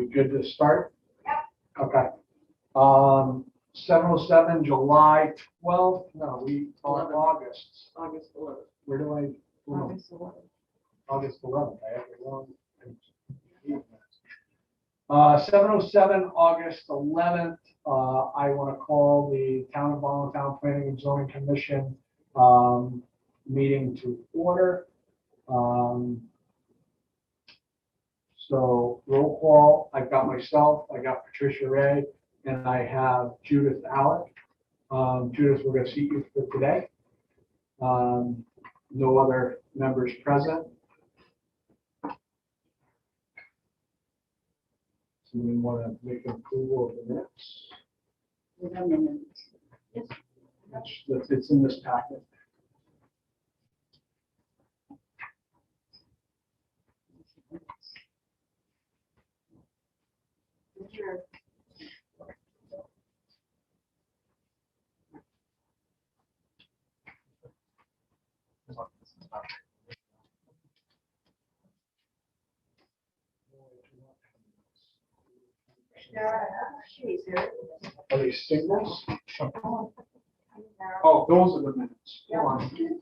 we good to start? Yep. Okay. 7:07, July 12th, no, we on August. August 11th. Where do I? August 11th. August 11th, I have it wrong. 7:07, August 11th, I want to call the Town of Allentown Planning and Zoning Commission meeting to order. So roll call, I've got myself, I got Patricia Ray, and I have Judith Alec. Judith, we're going to seat you for today. No other members present. Someone want to make an approval of the minutes? Yes. It's in this packet. Sure. Are they signals? Oh, those are the minutes. Hold on.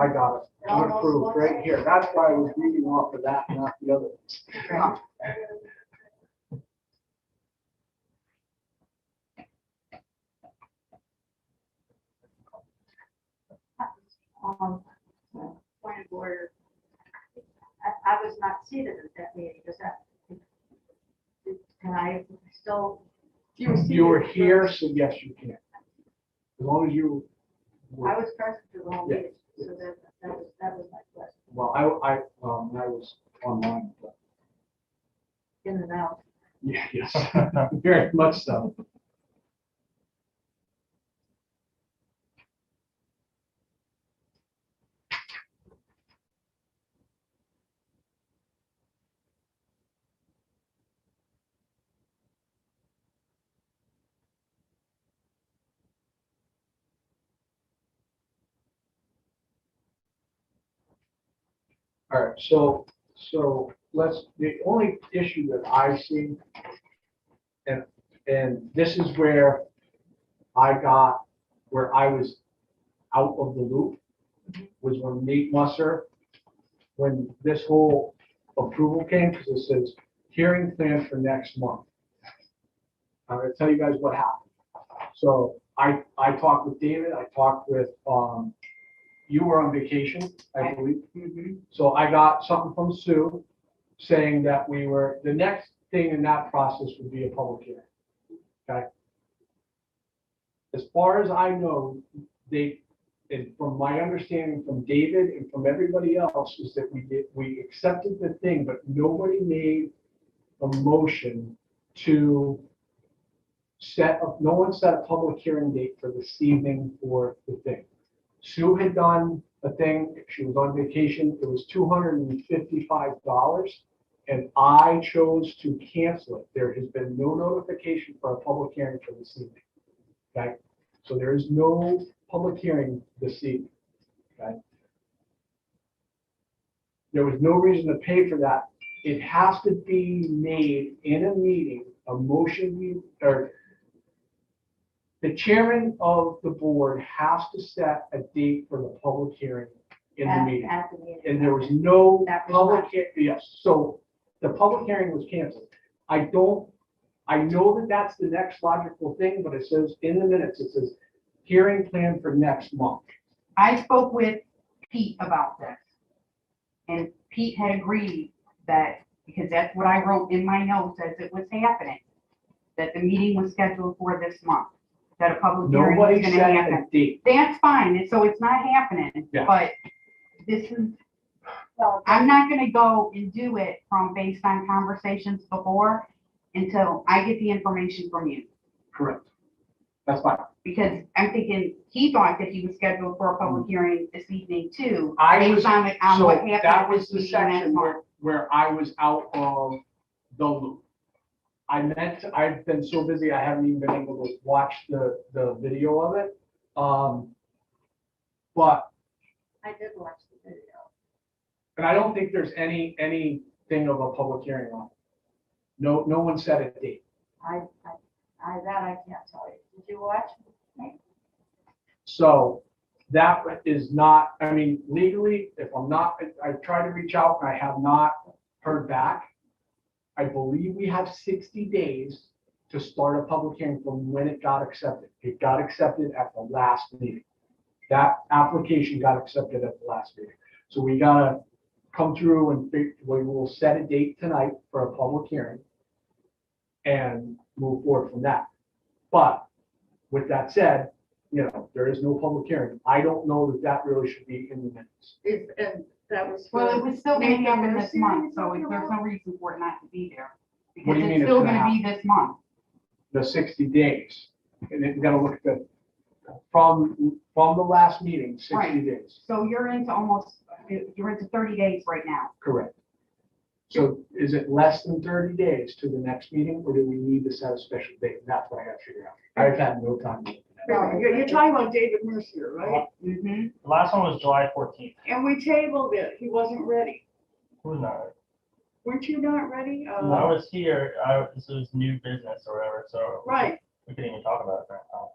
I got it. I'm approved right here. That's why I was reading off of that, not the other. Point of order. I was not seated at that meeting. Does that? Can I still? You were here, so yes, you can. As long as you. I was present for the whole Yeah. meeting, so that was my question. Well, I was online. But In and out. yeah, yes, very much so. All right, so the only issue that I see, and this is where where I was out of the loop, was when Nate Musser, when this whole approval came, because it says hearing planned for next month. I'm gonna tell you guys what happened. So I talked with David, I talked with, you were on vacation, I believe. So I got something from Sue saying that the next thing in that process would be a public hearing. Okay? As far as I know, and from my understanding from David and from everybody else, is that we accepted the thing, but nobody made a motion to no one set a public hearing date for this evening for the thing. Sue had done a thing, she was on vacation, it was $255, and I chose to cancel it. There has been no notification for a public hearing for this evening. Okay, so there is no public hearing this evening. Okay, there was no reason to pay for that. It has to be made in a meeting, a motion, or the chairman of the board has to set a date for the public hearing in the meeting. At the meeting. And there was no That was public, not- yes, so the public hearing was canceled. I know that that's the next logical thing, but it says in the minutes, it says hearing planned for next month. I spoke with Pete about this. And Pete had agreed that, because that's what I wrote in my notes as it was happening, that the meeting was scheduled for this month, that a public hearing was Nobody gonna set happen. a date. That's fine, and so it's not happening, Yeah. but this is, Well, I'm not gonna go and do it based on conversations before until I get the information from you. Correct. That's fine. Because I'm thinking, he thought that he was scheduled for a public hearing this evening too. I was, based on what so happened that at was this the meeting last section month. where I was out of the loop. I've been so busy, I haven't even been able to watch the video of it. But, I did watch the video. and I don't think there's anything of a public hearing on it. No one set a date. That I can't tell you. Did you watch? So that is not, I mean, legally, if I'm not, I've tried to reach out and I have not heard back. I believe we have 60 days to start a public hearing from when it got accepted. It got accepted at the last meeting. That application got accepted at the last meeting. So we gotta come through and we will set a date tonight for a public hearing and move forward from that. But with that said, you know, there is no public hearing. I don't know that that really should be in the minutes. And that was. Well, it was still gonna Make happen a this month, so nursery there's no reason for it not to be there. What Because do you mean it's it's still gonna gonna be this month. The 60 days. And then you gotta look at the, from the last meeting, 60 Right. days. So you're into 30 days right now. Correct. So is it less than 30 days to the next meeting, or do we need to set a special date? And that's what I gotta figure out. I've had no time to look at that. You're talking about David Mercier, right? Mm-hmm. The last one was July 14th. And we tabled it. He wasn't ready. Who's not? Weren't you not ready? I was here, this was new business or whatever, so. Right. We couldn't even talk about it right now.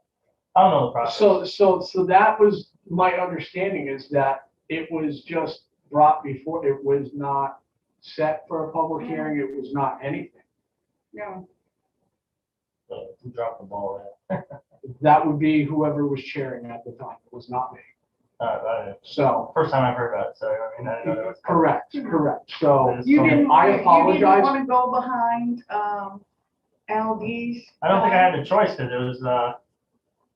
I don't know the process. So that was my understanding, is that it was just brought before, it was not set for a public hearing, it was not anything. No. So who dropped the ball there? That would be whoever was chairing at the time, it was not me. So, First time I've heard about it, so I mean, I didn't know there was. correct. So, You didn't, I you didn't apologize. want to go behind, LD's. I don't think I had the choice, because it was,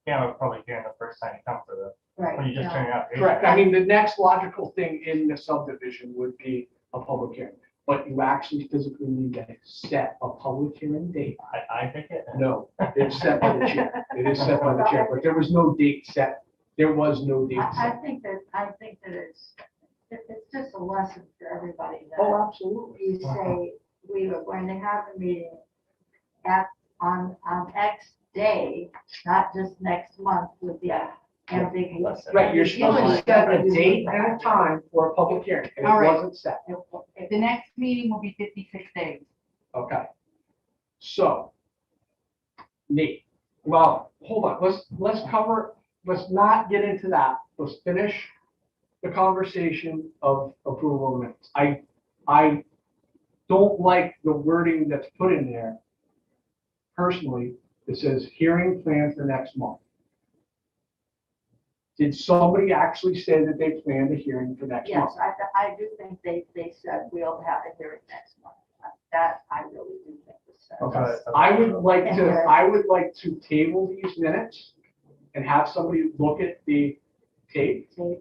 yeah, probably hearing the first time you come for the, when you just turn your application. Correct, I mean, the next logical thing in the subdivision would be a public hearing, but you actually physically need to set a public hearing date. I think it. No, it's set by the chair, it is set by the chair, but there was no date set, there was no date I set. think that it's just a lesson for everybody Oh, that absolutely. you say, we are going to have a meeting on X day, not just next month with the ambiguous. Right, you're supposed to set a date and a time for a public hearing, and All it right. wasn't set. The next meeting will be 56 days. Okay. So, Nate, well, hold on, let's not get into that. Let's finish the conversation of approval of minutes. I don't like the wording that's put in there. Personally, it says hearing planned for next month. Did somebody actually say that they planned a hearing for next month? Yes, I do think they said we'll have a hearing next month. That I really do think was said. Okay, I would like to table these minutes and have somebody look at the tape to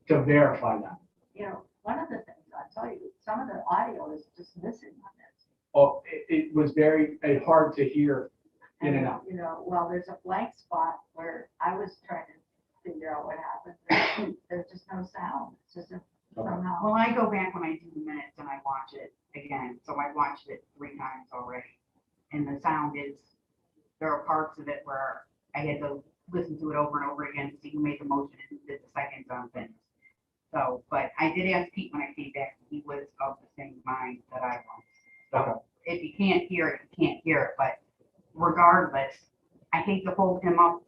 verify that. You know, one of the things, I'll tell you, some of the audio is just missing on this. Oh, it was very hard to hear in and out. You know, well, there's a blank spot where I was trying to figure out what happened. There's just no sound. It's just somehow. Well, I go back when I do the minutes and I watch it again, so I watched it 3 times already. And the sound is, there are parts of it where I had to listen to it over and over again to see who made the motion and who did the seconds on things. So, but I did ask Pete when I came back, he was of the same mind that I was. So if you can't hear it, you can't hear it, but regardless, I hate to hold him up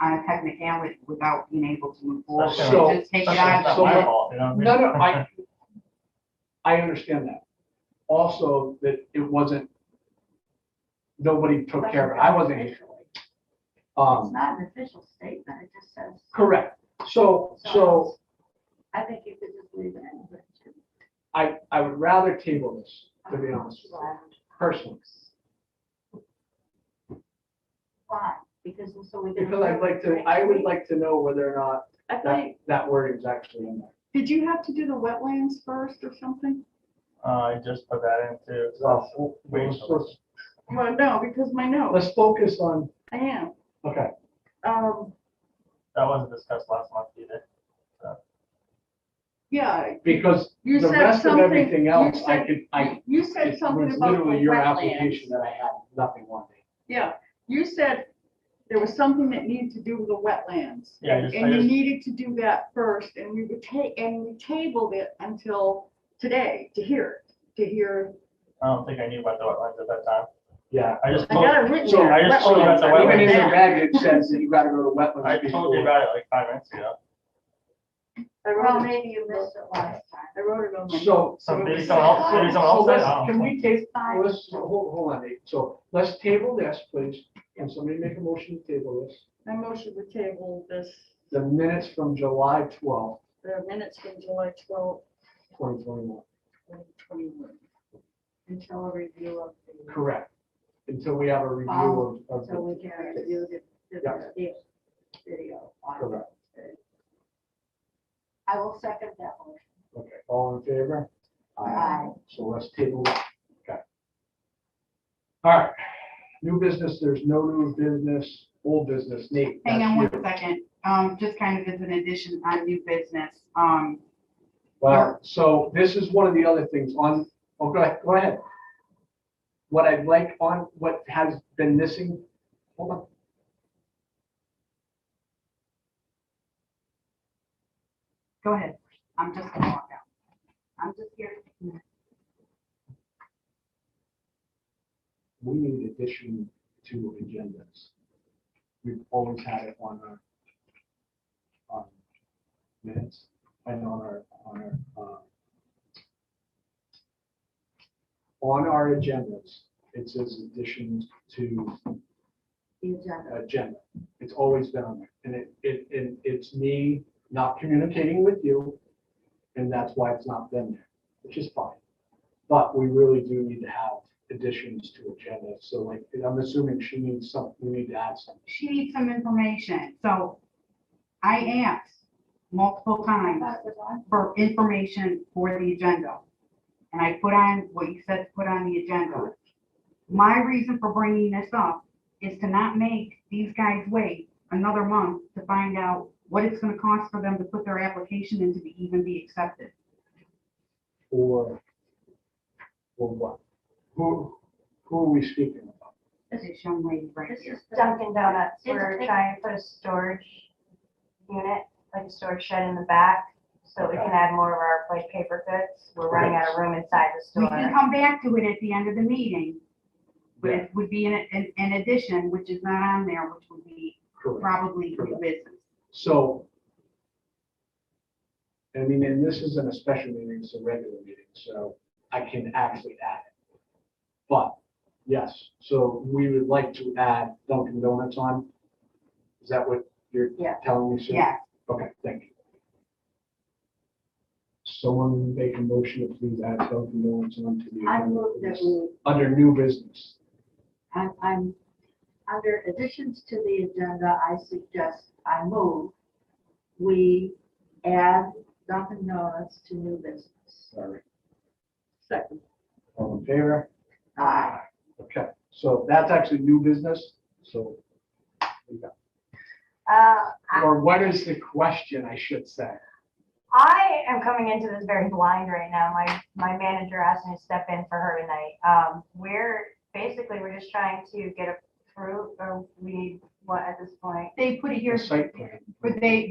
on a technicality without being able to move forward. So- Just take it It's out. not So- my fault, you know what I mean? No, I understand that. Also, that it wasn't, nobody took care of it. I wasn't here. It's Um, not an official statement. It just says. correct. So I think you could just leave it in. I would rather table this, to be honest, with you, personally. Why? Because so we can. Because I would like to know whether or not I thought, that wording is actually in there. did you have to do the wetlands first or something? I just put that into. Well, no, because my notes, Let's focus on, I am. okay, That wasn't discussed last month either. Yeah. because You the said rest of something- everything you else, said- You said it something was about the literally your wetlands. application that I had nothing on it. Yeah, you said there was something that needed to do with the wetlands. Yeah, I And you just, needed to do that first, and we tabled it until today to hear I don't think I knew about the wetlands at that time. Yeah. I just I told, got it written So there. I just told you about the Wetlands. even in the wetlands. reg, it says that you gotta go to wetlands. I told you before. about it like 5 minutes ago. I Well, wrote it, maybe you missed it last time. I wrote it on my. So. So maybe someone else did. So let's, I don't can know. we take, hold on, Nate. So let's table this, please. Can somebody make a motion to table this? I motion to table this, The minutes from July 12th, the minutes from July 12, 2021. 2021. Until a review of the, Correct. Until we have a review of so we can review the video. on it. Correct. I will second that motion. Okay, all in favor? Aye. So let's table that. Okay. All right, new business, there's no new business, old business, Nate. Hang that's on you. 1 second, just kind of as an addition on new business, Well, so this is one of the other things on, oh, go ahead. What I'd like on, what has been missing, hold on. go ahead, I'm just gonna walk out. I'm just here. We need addition to agendas. We've always had it on our minutes and on our agendas, it says additions to The agenda. agenda. It's always been on there. And it's me not communicating with you, and that's why it's not been there, which is fine. But we really do need to have additions to agenda. So like, I'm assuming she needs something, we need to add something. She needs some information, so I asked multiple times That was on. for information for the agenda. And I put on what you said to put on the agenda. My reason for bringing this up is to not make these guys wait another month to find out what it's gonna cost for them to put their application in to even be accepted. Or what? Who are we speaking about? This young lady right This here. is Dunkin' Donuts, It's- we're trying to put a storage unit, like a storage shed in the back, so we can add more of our like paper goods. We're running out of room inside the We can store. come back to it at the end of the meeting, but Yeah. it would be an addition, which is not on there, which would be Correct. probably new Correct. business. So, I mean, and this isn't a special meeting, it's a regular meeting, so I can actually add it. But, yes, so we would like to add Dunkin' Donuts on. Is that what you're Yeah. telling me, sir? Yeah, Okay, thank you. Someone make a motion to please add Dunkin' Donuts onto the I agenda, move that please. we, Under new business. I'm, under additions to the agenda, I move, we add Dunkin' Donuts to new business. Sorry. Second. All in favor? Aye. Okay, so that's actually new business, so. we got- I Or what is the question, I should say? I am coming into this very blind right now. My manager asked me to step in for her tonight. We're just trying to get approved, or we need what at this point? they put it Your here, site plan. but they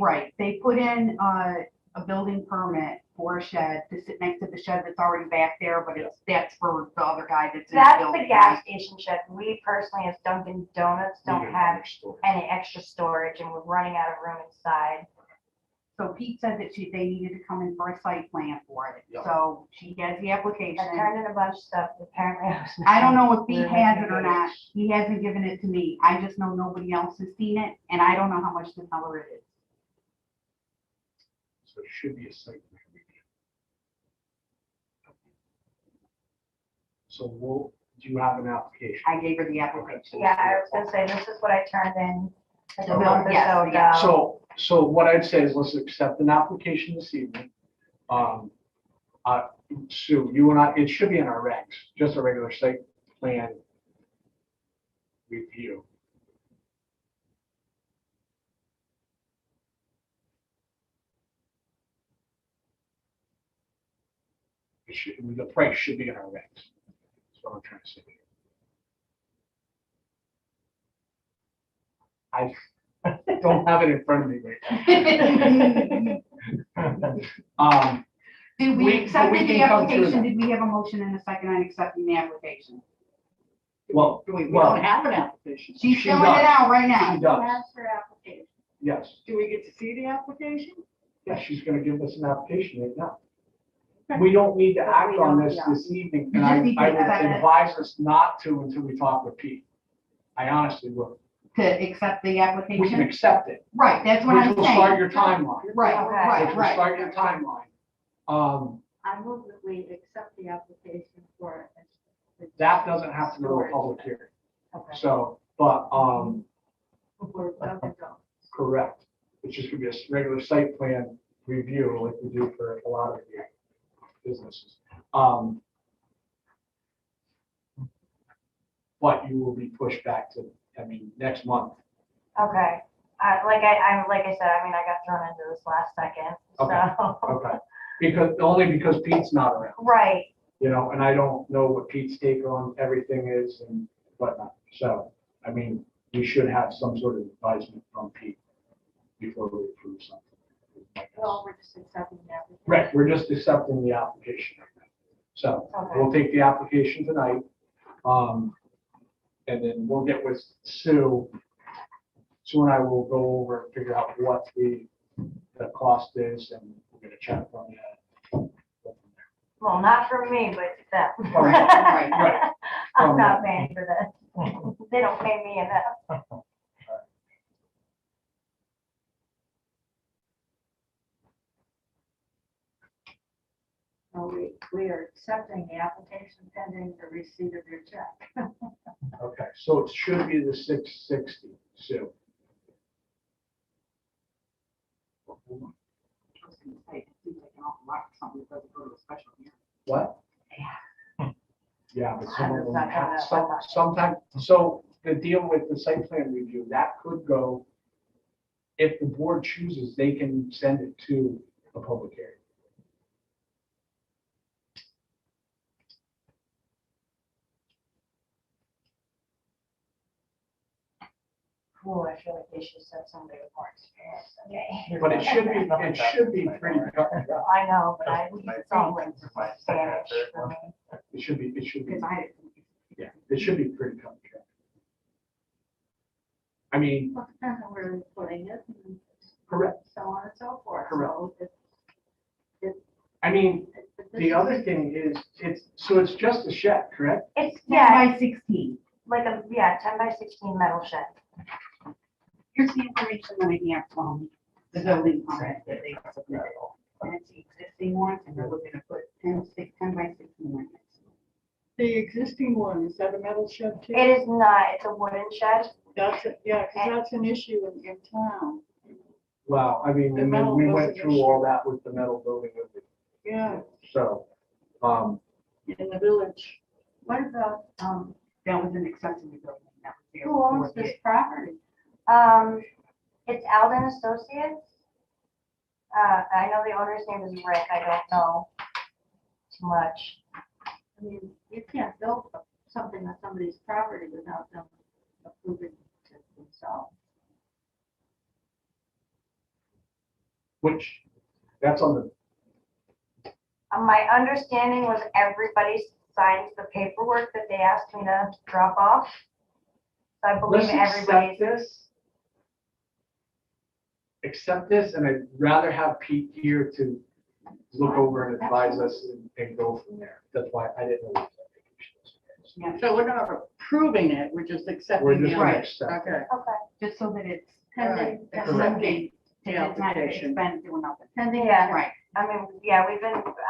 put in a building permit for a shed to sit next to the shed that's already back there, but that's for the other guy that's in the That's building. the gas station shed. We personally, as Dunkin' Donuts, don't Need have another store. any extra storage, and we're running out of room inside. So Pete said that they needed to come in for a site plan for it, Yeah. so she has the application. I turned in a bunch of stuff. Apparently, I don't know if Pete We're has making it or not, he hasn't given it to me, I just know nobody else has seen it, and I don't know how much the color it is. So it should be a site plan review. So do you have an application? I gave her the application. Yeah, I was gonna say, this is what I turned in like a So, month or yes, so yeah. ago. So what I'd say is let's accept an application this evening. Sue, you and I, it should be in our regs, just a regular site plan review. The price should be in our regs. That's what I'm trying to say. I don't have it in front of me right now. Did We- we but accept we the can come through application? that. Did we have a motion and a second on accepting the application? Well, We well, don't have an application. She's She filling it does. out right now. she does, That's her application. yes. Do we get to see the application? Yeah, she's gonna give us an application right now. Okay. We don't need to But act we on don't, this yeah. this evening, You and just need to I would accept it. advise us not to until we talk with Pete. I honestly would. To accept the We can application? accept it, Right, that's what I'm which will start saying. your timeline, Right, Okay. right, which will right. start your timeline. I move that we accept the application for. That doesn't have to go to a public hearing, Okay. so, but, For Dunkin' Donuts. correct. It's just gonna be a regular site plan review like we do for a lot of the businesses. But you will be pushed back to, next month. Okay, like I said, I mean, I got thrown into this last second, Okay. so. Okay, only because Pete's not around, Right, and I don't know what Pete's take on everything is and whatnot. So, we should have some sort of advisement from Pete before we approve something. Well, we're just accepting the application. Right, we're just accepting the application right now. So, Okay. we'll take the application tonight, and then we'll get with Sue. Sue and I will go over and figure out what the cost is, and we'll get a check from you. well, not from me, but them. All right, right. I'm not paying for this. They don't pay me enough. So we are accepting the application pending the receipt of your check. Okay, so it should be the 660, Sue. I was gonna say, it seems like an awful lot for something that doesn't go to a special hearing. What? Yeah, but some of them, Not gonna- I'm not- sometimes, so the deal with the site plan review, that could go, if the board chooses, they can send it to a public hearing. Ooh, I feel like they should send somebody with more experience than me. But it should be pretty cut and dry. I know, but I, it's all like Spanish for me. It should be, Because I, yeah, it should be pretty cut and dry. I mean, Well, it depends on where you're putting it and correct. so on and so forth. Correct. So I mean, if this the is- other thing is, it's just a shed, correct? It's, 10 yeah, by 16. like a, yeah, 10 by 16 metal shed. Here's the information that I have from the building permit that they submitted. And it's the existing one, and they're looking to put 10 by 16 units. The existing one, is that a metal shed too? It is not, it's a wooden shed. That's, yeah, because that's an issue in town. Well, The and then metal we was went an through issue. all that with the metal building with it. Yeah, So, in the village. What about, That was an accessory building. That was there who owns before this it. property? It's Alden Associates. I know the owner's name is Rick, I don't know too much. I mean, you can't build something on somebody's property without them approving it themselves. which, that's on the, My understanding was everybody signs the paperwork that they asked me to drop off. So I believe let's accept everybody's, this. Accept this, and I'd rather have Pete here to look over and advise us and go from there. That's why I didn't know. Yeah, So we're not approving it, we're just We're accepting just the. gonna Right. accept. it. Okay. okay, just so that it's Pending, Correct. pending, it's not an application. expense doing nothing. pending. Yeah. Right. I mean, yeah,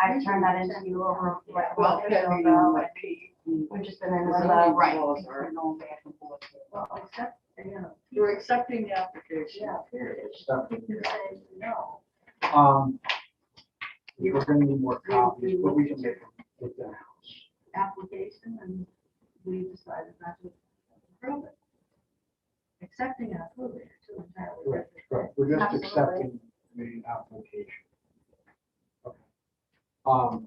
I've turned that into you over like a Well, month or so pending ago, what and Pete- we've just been in The limbo. zoning Right. laws Things are- are going back and forth. Well, except, We're accepting the application. yeah, period. Accept it. You say no. We're gonna need more copies, but we can get them with the house. Application and we decided not to approve it. Accepting and approving are two entirely Correct, different. correct. We're just Absolutely. accepting the application. Okay.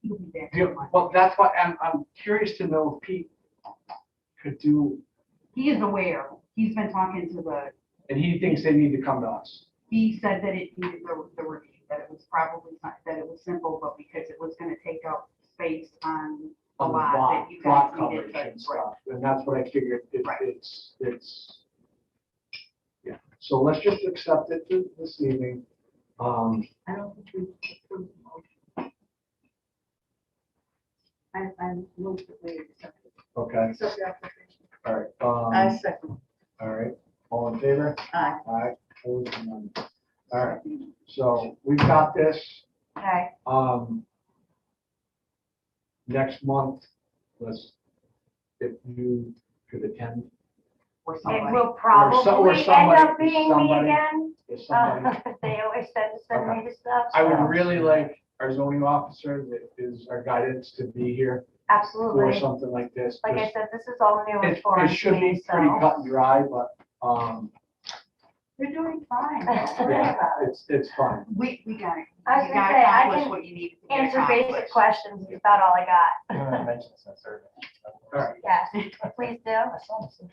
You'll be back. Yeah, well, that's why I'm curious to know if Pete could do, He is aware. He's been talking to the And he thinks they need to come to us. He said that it needed the review, that it was probably, that it was simple, but because it was gonna take up space on a On the lot, that you lot guys coverage needed to. and stuff, and that's what I figured, Right. it's, yeah, so let's just accept it this evening. I don't think we approved the motion. I moved that we accepted. Okay, Accept the application. all right, I second. all right, all in favor? Aye. Aye, opposed, none. All right, so we've got this, Okay, next month, if you could attend, Or it somebody. will or probably end somebody- up being me somebody. again. if somebody. They always send me the stuff. I would so- really like our zoning officer that is our guidance to be here for Absolutely. something like this. Like I Just- said, this is all new It for should me, be pretty so. cut and dry, but, You're doing fine. Yeah, Don't worry about it. it's fine. We got it. I was You gonna gotta say, I accomplish can what you needed to get Answer basic accomplished. questions is about all I I'm got. gonna mention this in a survey. All right. Yes, please do.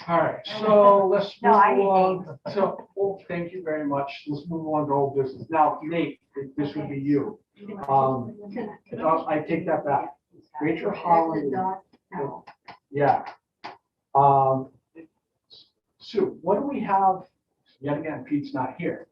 All right, so let's No, move I need along. So, well, thank you very much. Let's move on to old business. Now, Nate, this would be you. I take that back. Rachel That's the Holland, dog kennel. yeah. Sue, what do we have? Yet again, Pete's not here.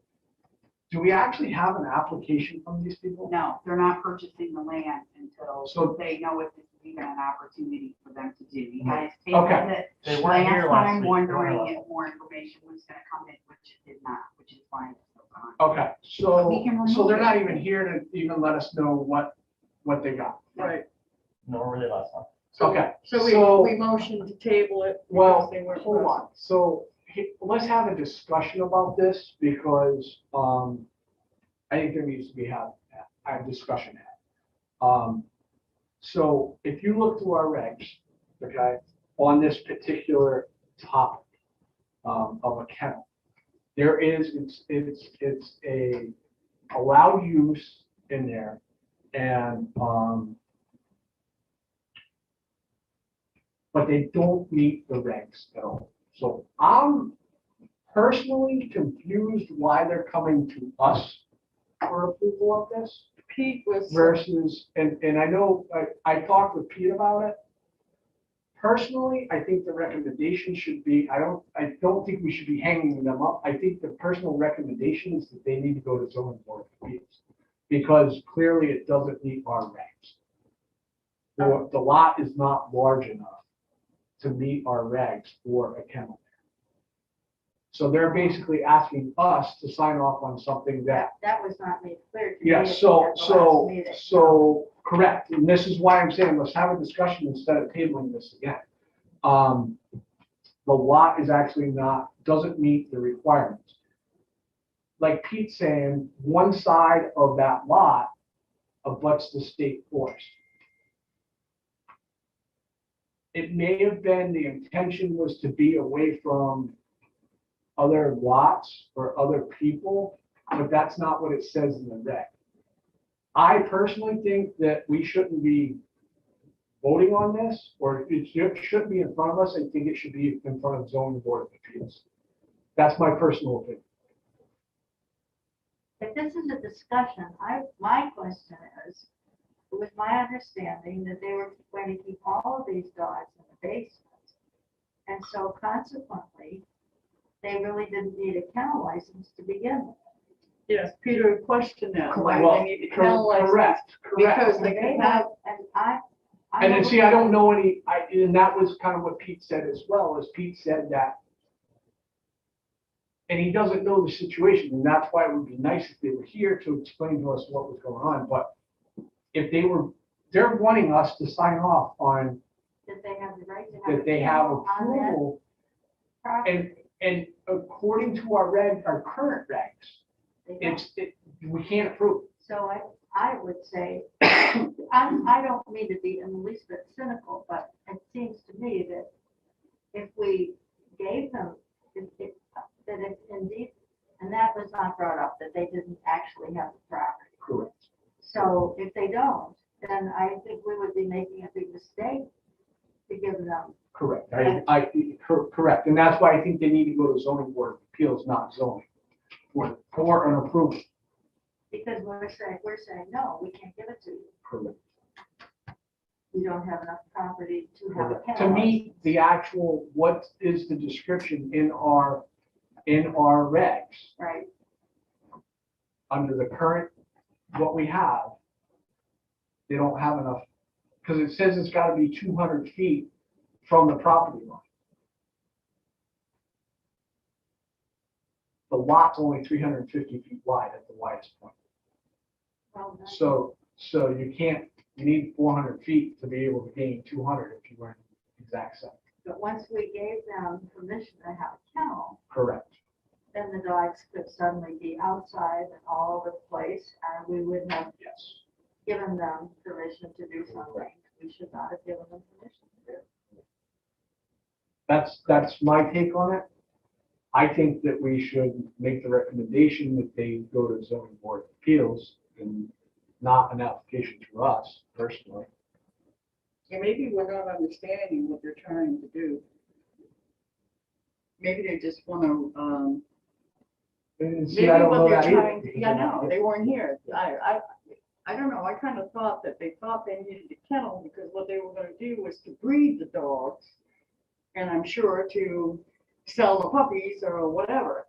Do we actually have an application from these people? No, they're not purchasing the land until So- they know if this is even an opportunity for them to do. You guys Okay. tabled it They weren't here last last time, week. They weren't wondering here if more information was gonna come in, which it did not, which is fine. It's still gone. Okay, so, We can so they're remove not it. even here to even let us know what they got. Right. Nor were they last time. Okay, So so- we motioned to table it. Well, because they weren't hold present. on. So let's have a discussion about this because I think there needs to be a discussion had. So if you look through our regs, okay, on this particular topic of a kennel, there is, it's a allowed use in there and but they don't meet the regs at all. So I'm personally confused why they're coming to us for approval of this Pete was. versus, and I know, I talked with Pete about it. Personally, I think the recommendation should be, I don't think we should be hanging them up. I think the personal recommendation is that they need to go to zoning board of appeals. Because clearly it doesn't meet our regs. Or the lot is not large enough to meet our regs for a kennel. So they're basically asking us to sign off on something that, That was not made clear to me. yeah, at the last meeting. so, correct. And this is why I'm saying, let's have a discussion instead of tabling this again. The lot is actually doesn't meet the requirements. Like Pete's saying, one side of that lot abuts the state forest. It may have been, the intention was to be away from other lots or other people, but that's not what it says in the reg. I personally think that we shouldn't be voting on this, or it shouldn't be in front of us. I think it should be in front of zoning board of appeals. That's my personal opinion. If this is a discussion, my question is, it was my understanding that they were going to keep all of these dogs in the basement. And so consequently, they really didn't need a kennel license to begin with. Yes, Peter questioned that. Why Well, they need a kennel license. correct. Because they They can have, have, and I. And then see, I don't know any, and that was kind of what Pete said as well, is Pete said that. And he doesn't know the situation, and that's why it would be nice if they were here to explain to us what was going on, but if they're wanting us to sign off on That they have the right to have. that they have a kennel on that approval, property. and according to our current regs, They don't. we can't approve. So I would say, I don't mean to be in the least bit cynical, but it seems to me that if we gave them, that if indeed, and that was not brought up, that they didn't actually have the property. Correct. So if they don't, then I think we would be making a big mistake to give them. Correct. Correct. And that's why I think they need to go to zoning board of Appeals, not zoning, for an approval. Because we're saying, no, we can't give it to you. Correct. You don't have enough property to have a To kennel. meet the actual, what is the description in our regs, Right, under the current, what we have, they don't have enough, because it says it's gotta be 200 feet from the property line. The lot's only 350 feet wide at the widest point. well, that's- So you can't, you need 400 feet to be able to gain 200 if you were in the exact same. but once we gave them permission to have a kennel, Correct. then the dogs could suddenly be outside and all over the place, and we wouldn't have Yes. given them permission to do something we should not have given them permission to do. That's my take on it. I think that we should make the recommendation that they go to zoning board of appeals and not an application to us personally. Yeah, maybe we're not understanding what they're trying to do. Maybe they just want to, And see, maybe I don't what know they're that either, trying to, because yeah, they're not no, here. they weren't here. I don't know, I kind of thought that they thought they needed a kennel because what they were gonna do was to breed the dogs. And I'm sure to sell the puppies or whatever,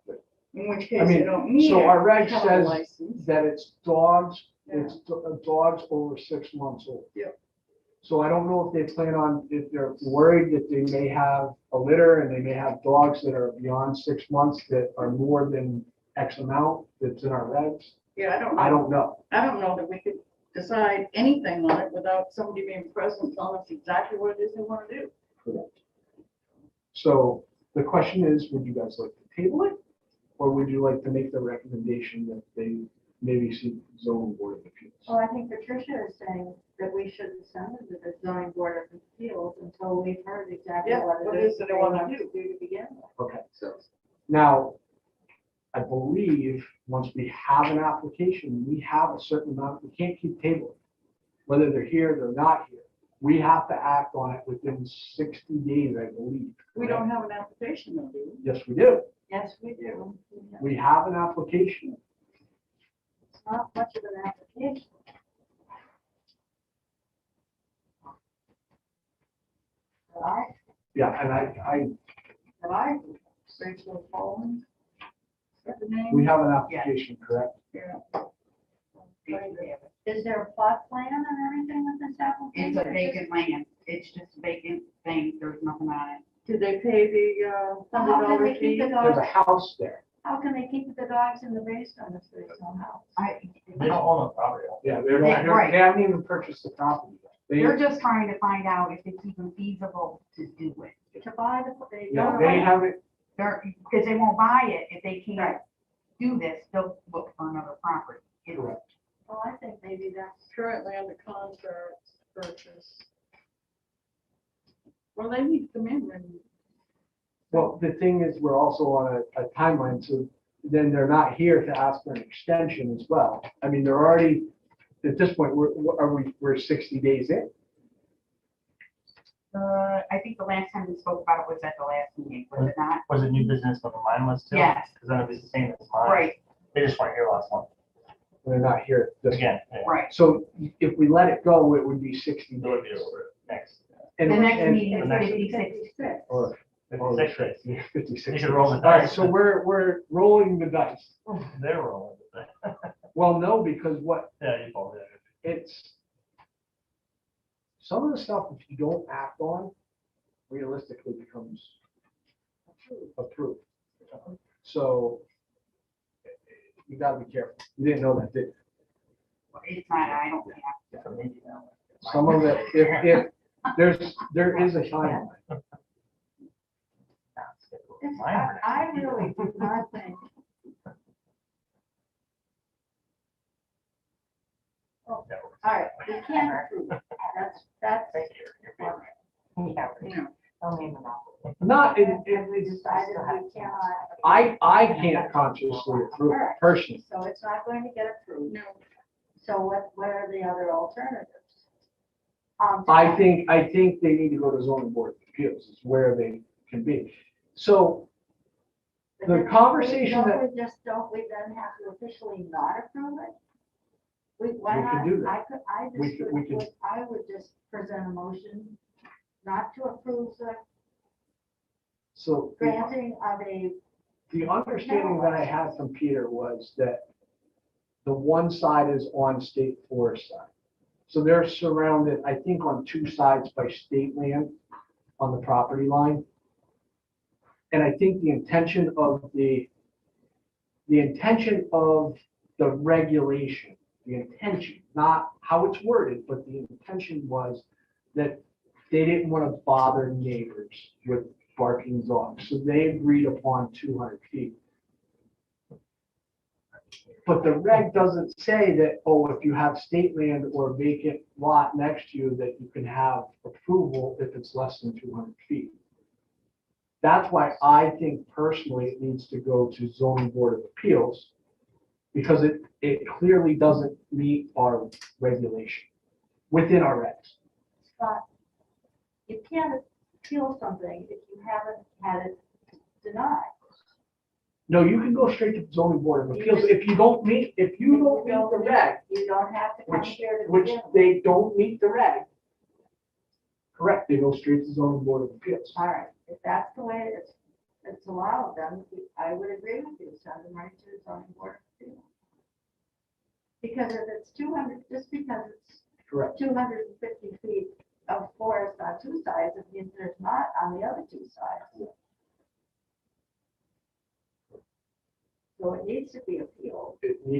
in which I case they mean, don't need so our a reg kennel says license. that it's dogs, Yeah. it's dogs over 6 months old. Yep. So I don't know if they plan on, if they're worried that they may have a litter and they may have dogs that are beyond 6 months that are more than X amount that's in our regs. Yeah, I don't know. I don't know that we could decide anything on it without somebody being present telling us exactly what it is they want to do. Correct. So the question is, would you guys like to table it? Or would you like to make the recommendation that they maybe seek zoning board of appeals? Well, I think Patricia is saying that we shouldn't send it to the zoning board of appeals until we've heard exactly Yeah, what what it is is it they they wanna want do? to do to begin with. Okay, so now, I believe, once we have an application, we have a certain amount, we can't keep tabling. Whether they're here, they're not here. We have to act on it within 60 days, I believe. We don't have an application though, do we? Yes, we do. Yes, we do. We have an application. It's not much of an application. But Yeah, and I, Rachel Collins. Is that the name? we have an application, correct? Yeah. is there a plot plan and everything with this application? It's a vacant land. It's just a vacant thing. There's nothing on it. Did they pay the How can $100 they keep fee? the There's a dogs, house there. how can they keep the dogs in the basement if there's no house? They don't own the property. Yeah, they're They- not, right. they haven't even purchased the property. They, They're just trying to find out if it's even feasible to do it. To buy the, they yeah, don't. they haven't, Because they won't buy it if they can't Right. do this. They'll look for another property. correct. Well, I think maybe that's, Currently under contract purchase. Well, they need to come in and. Well, the thing is, we're also on a timeline, so then they're not here to ask for an extension as well. I mean, they're already, at this point, we're 60 days in. I think the last time we spoke about it was at the last meeting, was it not? Was it new business when mine was too? Yes. Because then it was the same as mine. Right, They just weren't here last month. They're not here. this Again, yeah, right. So if we let it go, it would be 60 it would be days. over next. The And- next and- meeting the is next- 56. Or, 56 days. yeah, 56. You should roll the All right, dice. so we're rolling the dice. They're rolling. with it. Well, no, because what, Yeah, you both did. it's, some of the stuff, if you don't act on, realistically becomes approved. So you gotta be careful. You didn't know that, did you? It's not, I don't have. Yeah, for me, you know. Some of it, if, there is a timeline. it's, Mine I really do not think. Oh, Yeah, all right, we can't approve it. That's. Thank you. You're being- Yeah, No. Not in, and we decided we cannot. I can't consciously approve it personally. So it's not going to get approved. No. So what are the other alternatives? I think they need to go to zoning board of appeals, is where they can be. So But The then conversation don't that- we just, don't we then have to officially not approve it? Why We not? can do that. I would just present a motion not to approve the So the granting of a, understanding that I had from Peter was that the one side is on state forest side. So they're surrounded, I think, on two sides by state land on the property line. And I think the intention of the regulation, the intention, not how it's worded, but the intention was that they didn't want to bother neighbors with barking dogs. So they agreed upon 200 feet. But the reg doesn't say that, oh, if you have state land or a vacant lot next to you, that you can have approval if it's less than 200 feet. That's why I think personally it needs to go to zoning board of appeals, because it clearly doesn't meet our regulation within our regs. Scott, you can't appeal something if you haven't had it denied. No, you can go straight to zoning board of appeals if you don't meet the reg, You don't have to come which here to which begin with. they don't meet the reg. Correct, they go straight to zoning board of appeals. All right, if that's the way it's allowed, then I would agree with you, send them right to the zoning board of appeals. Because if it's 200, just because it's Correct. 250 feet of forest on two sides, it means there's not on the other two sides. So it needs to be appealed,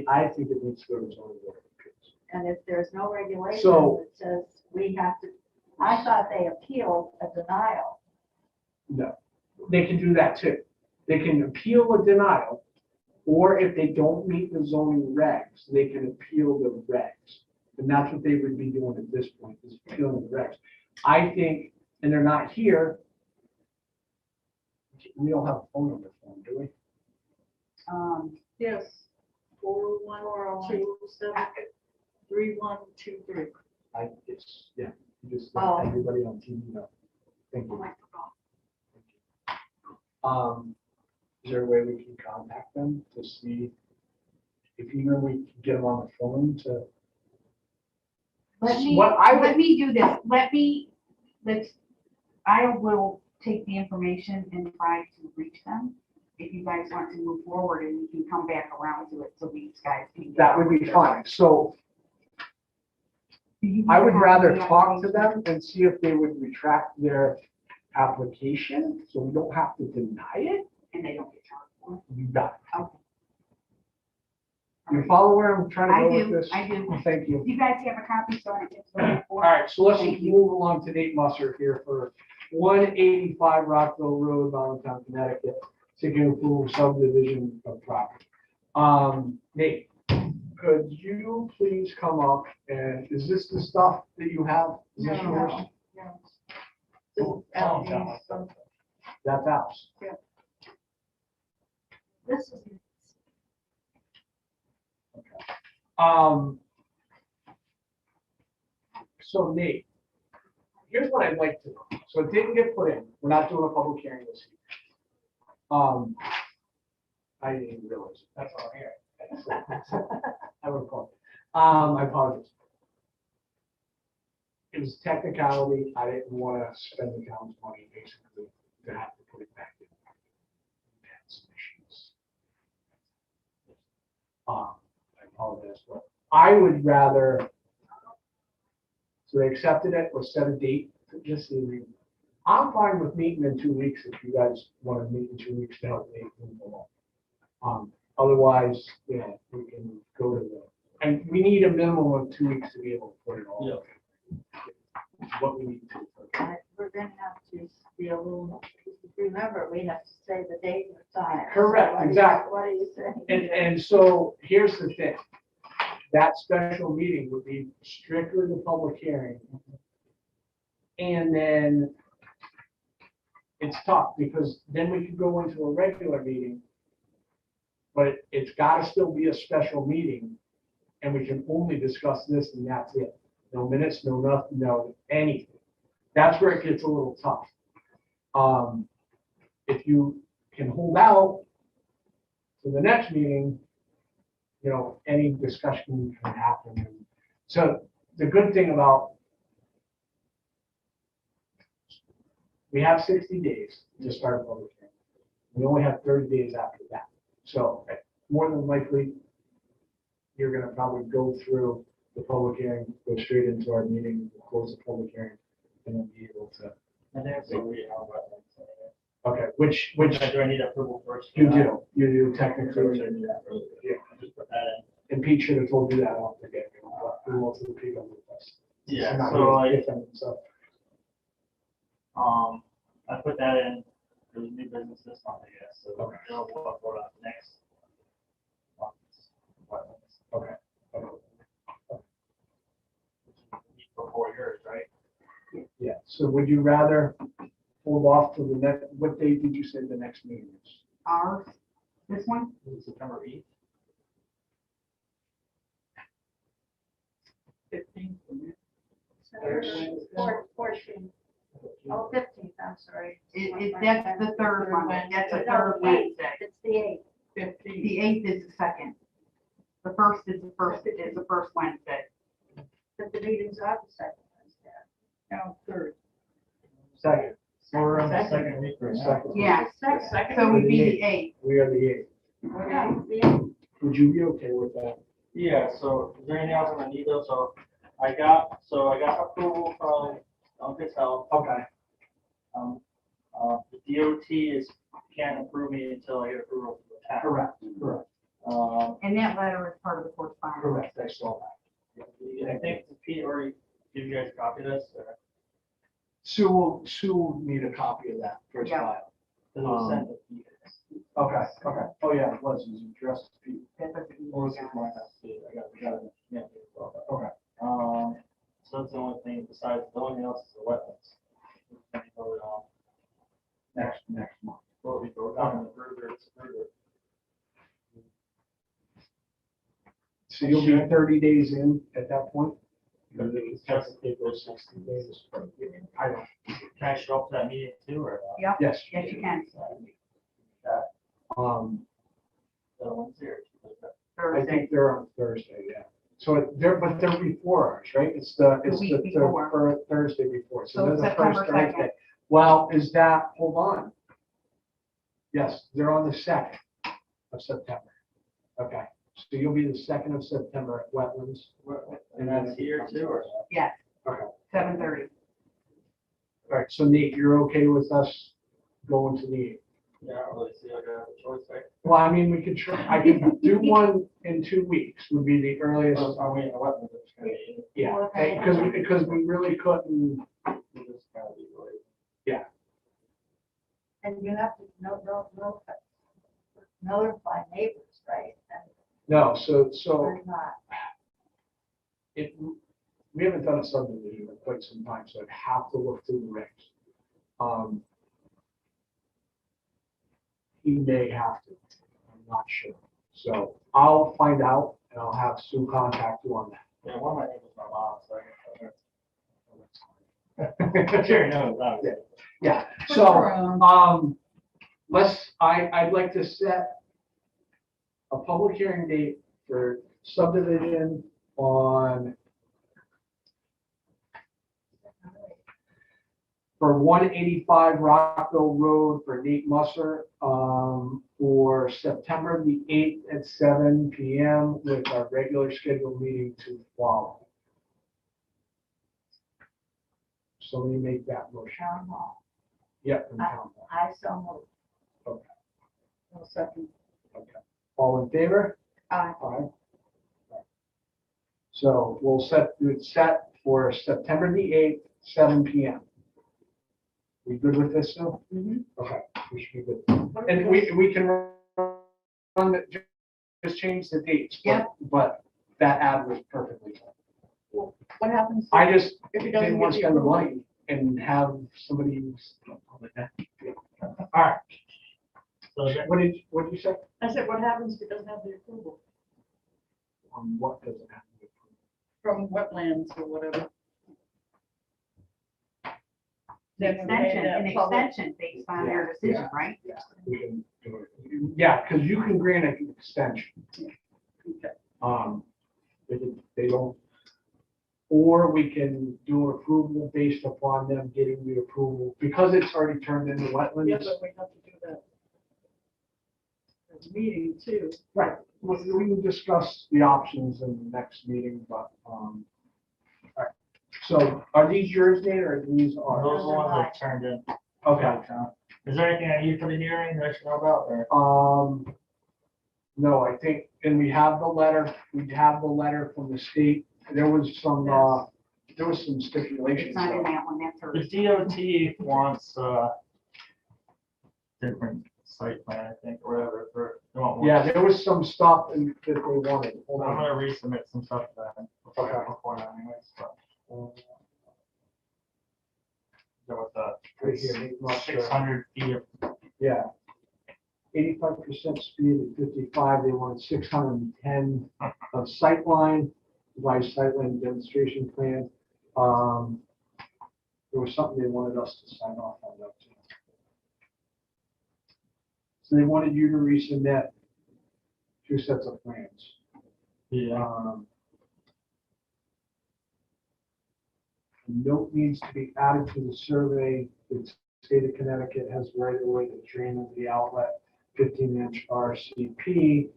I think it needs to go to zoning board of appeals. and if there's no regulation So- that says we have to, I thought they appealed a denial. No, they can do that too. They can appeal a denial, or if they don't meet the zoning regs, they can appeal the regs. And that's what they would be doing at this point, is appealing the regs. I think, and they're not here. We don't have a phone number for them, do we? Yes, 412-73123. Yeah, you just Oh. let everybody on TV know. Thank Oh, you. I forgot. Is there a way we can contact them to see if even we can get them on the phone to? Let What me do this. I will take the information and try to reach them. If you guys want to move forward and we can come back around to it so these guys can. get That would on be with their fine. work. So Do you I would have rather the talk to information? them and see if they would retract their application, so we don't have to deny it. And they don't get charged for it. You got it. Okay. You follow where I'm trying to I go with do, this? I do. Thank you. You guys have a copy, so I can vote All for. right, so let's Thank just you. move along to Nate Musser here for 185 Rockville Road, Allentown, Connecticut, seeking approval of subdivision of property. Nate, could you please come up and, is this the stuff that you have? Is this No. yours? No. Oh, This is oh, Alvin's, That's ours. This is, So Nate, here's what I'd like to know. So it didn't get put in. We're not doing a public hearing this evening. I didn't realize it. That's all here. I would call. I apologize. It was technicality. I didn't want to spend the town's money basically to have to put it back in. We had some issues. I apologize, but I would rather. So they accepted it, let's set a date, just the evening. I'm fine with meeting in 2 weeks if you guys want to meet in 2 weeks to help me move along. Otherwise, yeah, we can go to the, and we need a minimum of 2 weeks to be able to put it all. What we need to. we're gonna have to be a little, remember, we have to say the date and the time. Correct, So what do you- exactly. What are you saying? And so here's the thing. That special meeting would be strictly the public hearing. And then it's tough because then we could go into a regular meeting. But it's gotta still be a special meeting and we can only discuss this and that's it. No minutes, no nothing, no anything. That's where it gets a little tough. If you can hold out So the next meeting, any discussion can happen. And so the good thing about, we have 60 days to start a public hearing. We only have 30 days after that. So more than likely, you're gonna probably go through the public hearing, go straight into our meeting, close the public hearing, and then be able to, And then so we have wetlands. okay, which Do I need approval first? you do technically. Yeah. Just put that in. And Pete should have told you that off the get-go, but we won't do Pete on the list. Yeah, I'm not so really I, defending himself. I put that in, there's new business this month, I guess, so Okay. they'll vote on next month's wetlands. Okay. Before yours, right? Yeah, so would you rather hold off till the next, what date did you say the next meeting is? Ours, this one, Is it September 8th? 15th. Or 14th. Oh, 15th, I'm sorry. that's the third one, that's the No, third the 8th. Wednesday. It's the 8th. 15th. The 8th is the second. The first is the first Wednesday. But the meetings are the second Wednesday. Now, third. Second. We're on the Second. second week right now. Second. Yeah, Second. so it would be the 8th. We are the 8th. Yeah, the 8th. Would you be okay with that? Yeah, so is there anything else I'm gonna need though? So I got approval from Untitled. Okay. The DOT can't approve me until I get approval from the town. Correct. And that letter is part of the correspondence. Correct, I saw that. I think Pete already give you guys a copy of this, or Sue will need a copy of that for his Yeah. file. it was sent to Pete. Okay. Oh, yeah, it was, it was addressed to Pete. That's what the Or was email it my house too? I got it. Yeah. Okay. So that's the only thing besides, the only thing else is the wetlands. Vote on. Next month. Well, we vote on the further, it's further. So you'll be 30 days in at that point? It's Technically, those 60 days. I don't, Can I show up to that meeting too, or? Yep, yes. yes, you can. The Wednesday or Tuesday? I Thursday. think they're on Thursday, yeah. So they're before ours, right? It's the week before. Thursday before. So they're the September first 2nd. Thursday. Well, is that, hold on. Yes, they're on the 2nd of September. Okay, so you'll be the 2nd of September at Wetlands. And that's here too, or? Yes. Okay. 7:30. All right, so Nate, you're okay with us going to the, Yeah, I don't really see like a choice, right? well, I mean, we could try, I could do one in 2 weeks would be the earliest. Are we in the wetlands? It's gonna be- Yeah, because we really couldn't, we just gotta be really- And you have to notify neighbors, right? And no, so we're not. we haven't done a subdivision in quite some time, so I'd have to look through the regs. He may have to, I'm not sure. So I'll find out and I'll have Sue contact you on that. Yeah, one of my neighbors, my mom, so I That's can. fine. Sure, no, obviously. Yeah, so, I'd like to set a public hearing date for subdivision on, for 185 Rockville Road for Nate Musser, for September the 8th at 7 PM with our regular scheduled meeting to follow. Somebody make that motion. Town hall. Yep, from town hall. I so moved. No, second. All in favor? Aye. Aye. So we'll set for September the 8th, 7 PM. We good with this, Sue? Mhm. Okay, we should be good. And we can run it, just change the dates. But that ad was perfectly fine. What happens I just if he doesn't didn't get want to the spend the approval? money and have somebody. All right, So is that- what did you say? I said, what happens if he doesn't have the approval What doesn't have to be approved? from wetlands or whatever? Then we made extension, that an public. extension based on their decision, right? Yeah, we can do it. Yeah, because you can grant an extension. Okay. They don't, or we can do an approval based upon them getting the approval, because it's already turned into Yeah, wetlands. but we have to do that. Meeting too. Right, we can discuss the options in the next meeting, but, all right. So are these yours, Nate, or these are? Those are the ones that turned in. Okay. Is there anything I need for the hearing that I should know about, or? No, I think, and we have the letter from the state. There was some stipulations. It's not in so- that one, that's her. The DOT wants, different site plan, I think, or whatever, for. they want more. Yeah, there was some stuff that they wanted. Hold I'm on. gonna resubmit some stuff then, Okay. before that anyways, but. There was Right here, Nate Musser. 600 feet of, Yeah. 85% speed at 55, they wanted 610 of sightline, device sightline demonstration plan. There was something they wanted us to sign off on that too. So they wanted you to resubmit 2 sets of plans. yeah, A note needs to be added to the survey. The state of Connecticut has right of way to drain into the outlet 15-inch RCP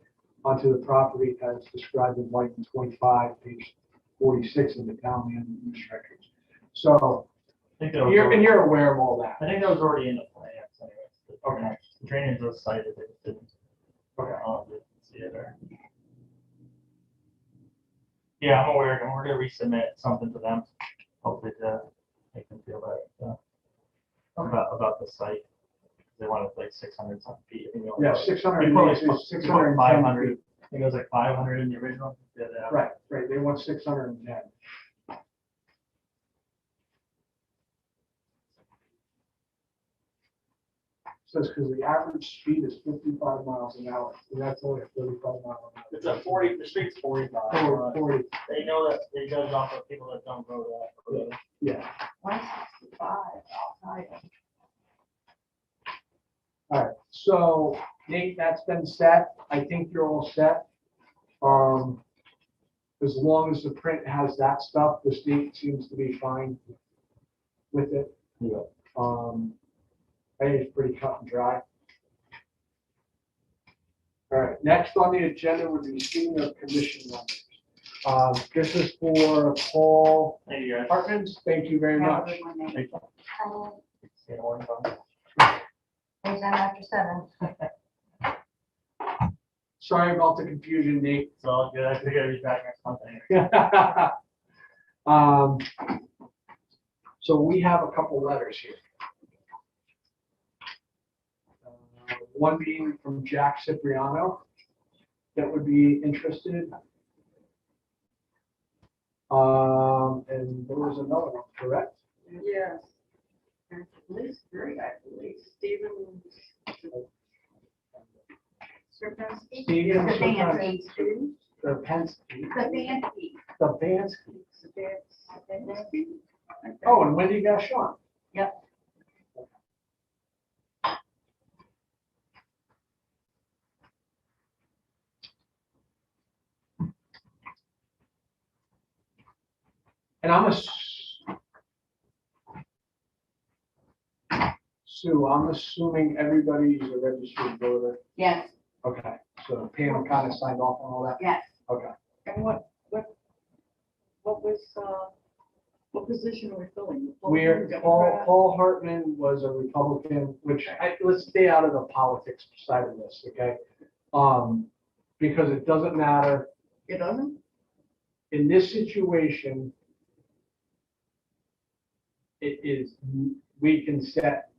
onto the property as described in White 25, page 46 of the town land use records. So I think that was. and you're aware of all that. I think that was already in the plans anyways. Okay. The drainage was cited, it didn't. Okay. Didn't see it there. Yeah, I'm aware, and we're gonna resubmit something to them, hopefully to make them feel better, about the site. They wanted like 600 some feet. I think it Yeah, was- 600, we put like- is we put 610 500. feet. I think it was like 500 in the original. Yeah, Right, they want 610. Says because the average speed is 55 miles an hour, and that's only a 35 mile an hour. It's a 40, the street's 45. 40, They know that, they judge off of people that don't go that. yeah. 165 outside. All right, so Nate, that's been set. I think you're all set. As long as the print has that stuff, the state seems to be fine with it. Yeah. I think it's pretty cut and dry. All right, next on the agenda would be senior commission members. This is for Paul Thank you guys. Hartman's. Thank you very Have a much. good one, Nate. Thank you. See you in the morning, Tom. Anytime after 7. Sorry about the confusion, Nate. It's all good. I figured I'd be back next month anyway. So we have a couple letters here. One being from Jack Cipriano that would be interested. And there was another one, correct? Yes. There's at least 3, I believe. Stephen. Serpensky. Stephen The Cipriano. Bansky. The Penske. The Bansky. The Bansky. Oh, and Wendy Vachon. Yep. And Sue, I'm assuming everybody is a registered voter. Yes, Okay, so Pam kind of signed off on all that? yes. Okay. And what position are we filling? Where Paul Hartman was a Republican, which let's stay out of the politics side of this, okay? Because it doesn't matter. It doesn't? In this situation, it is, we can set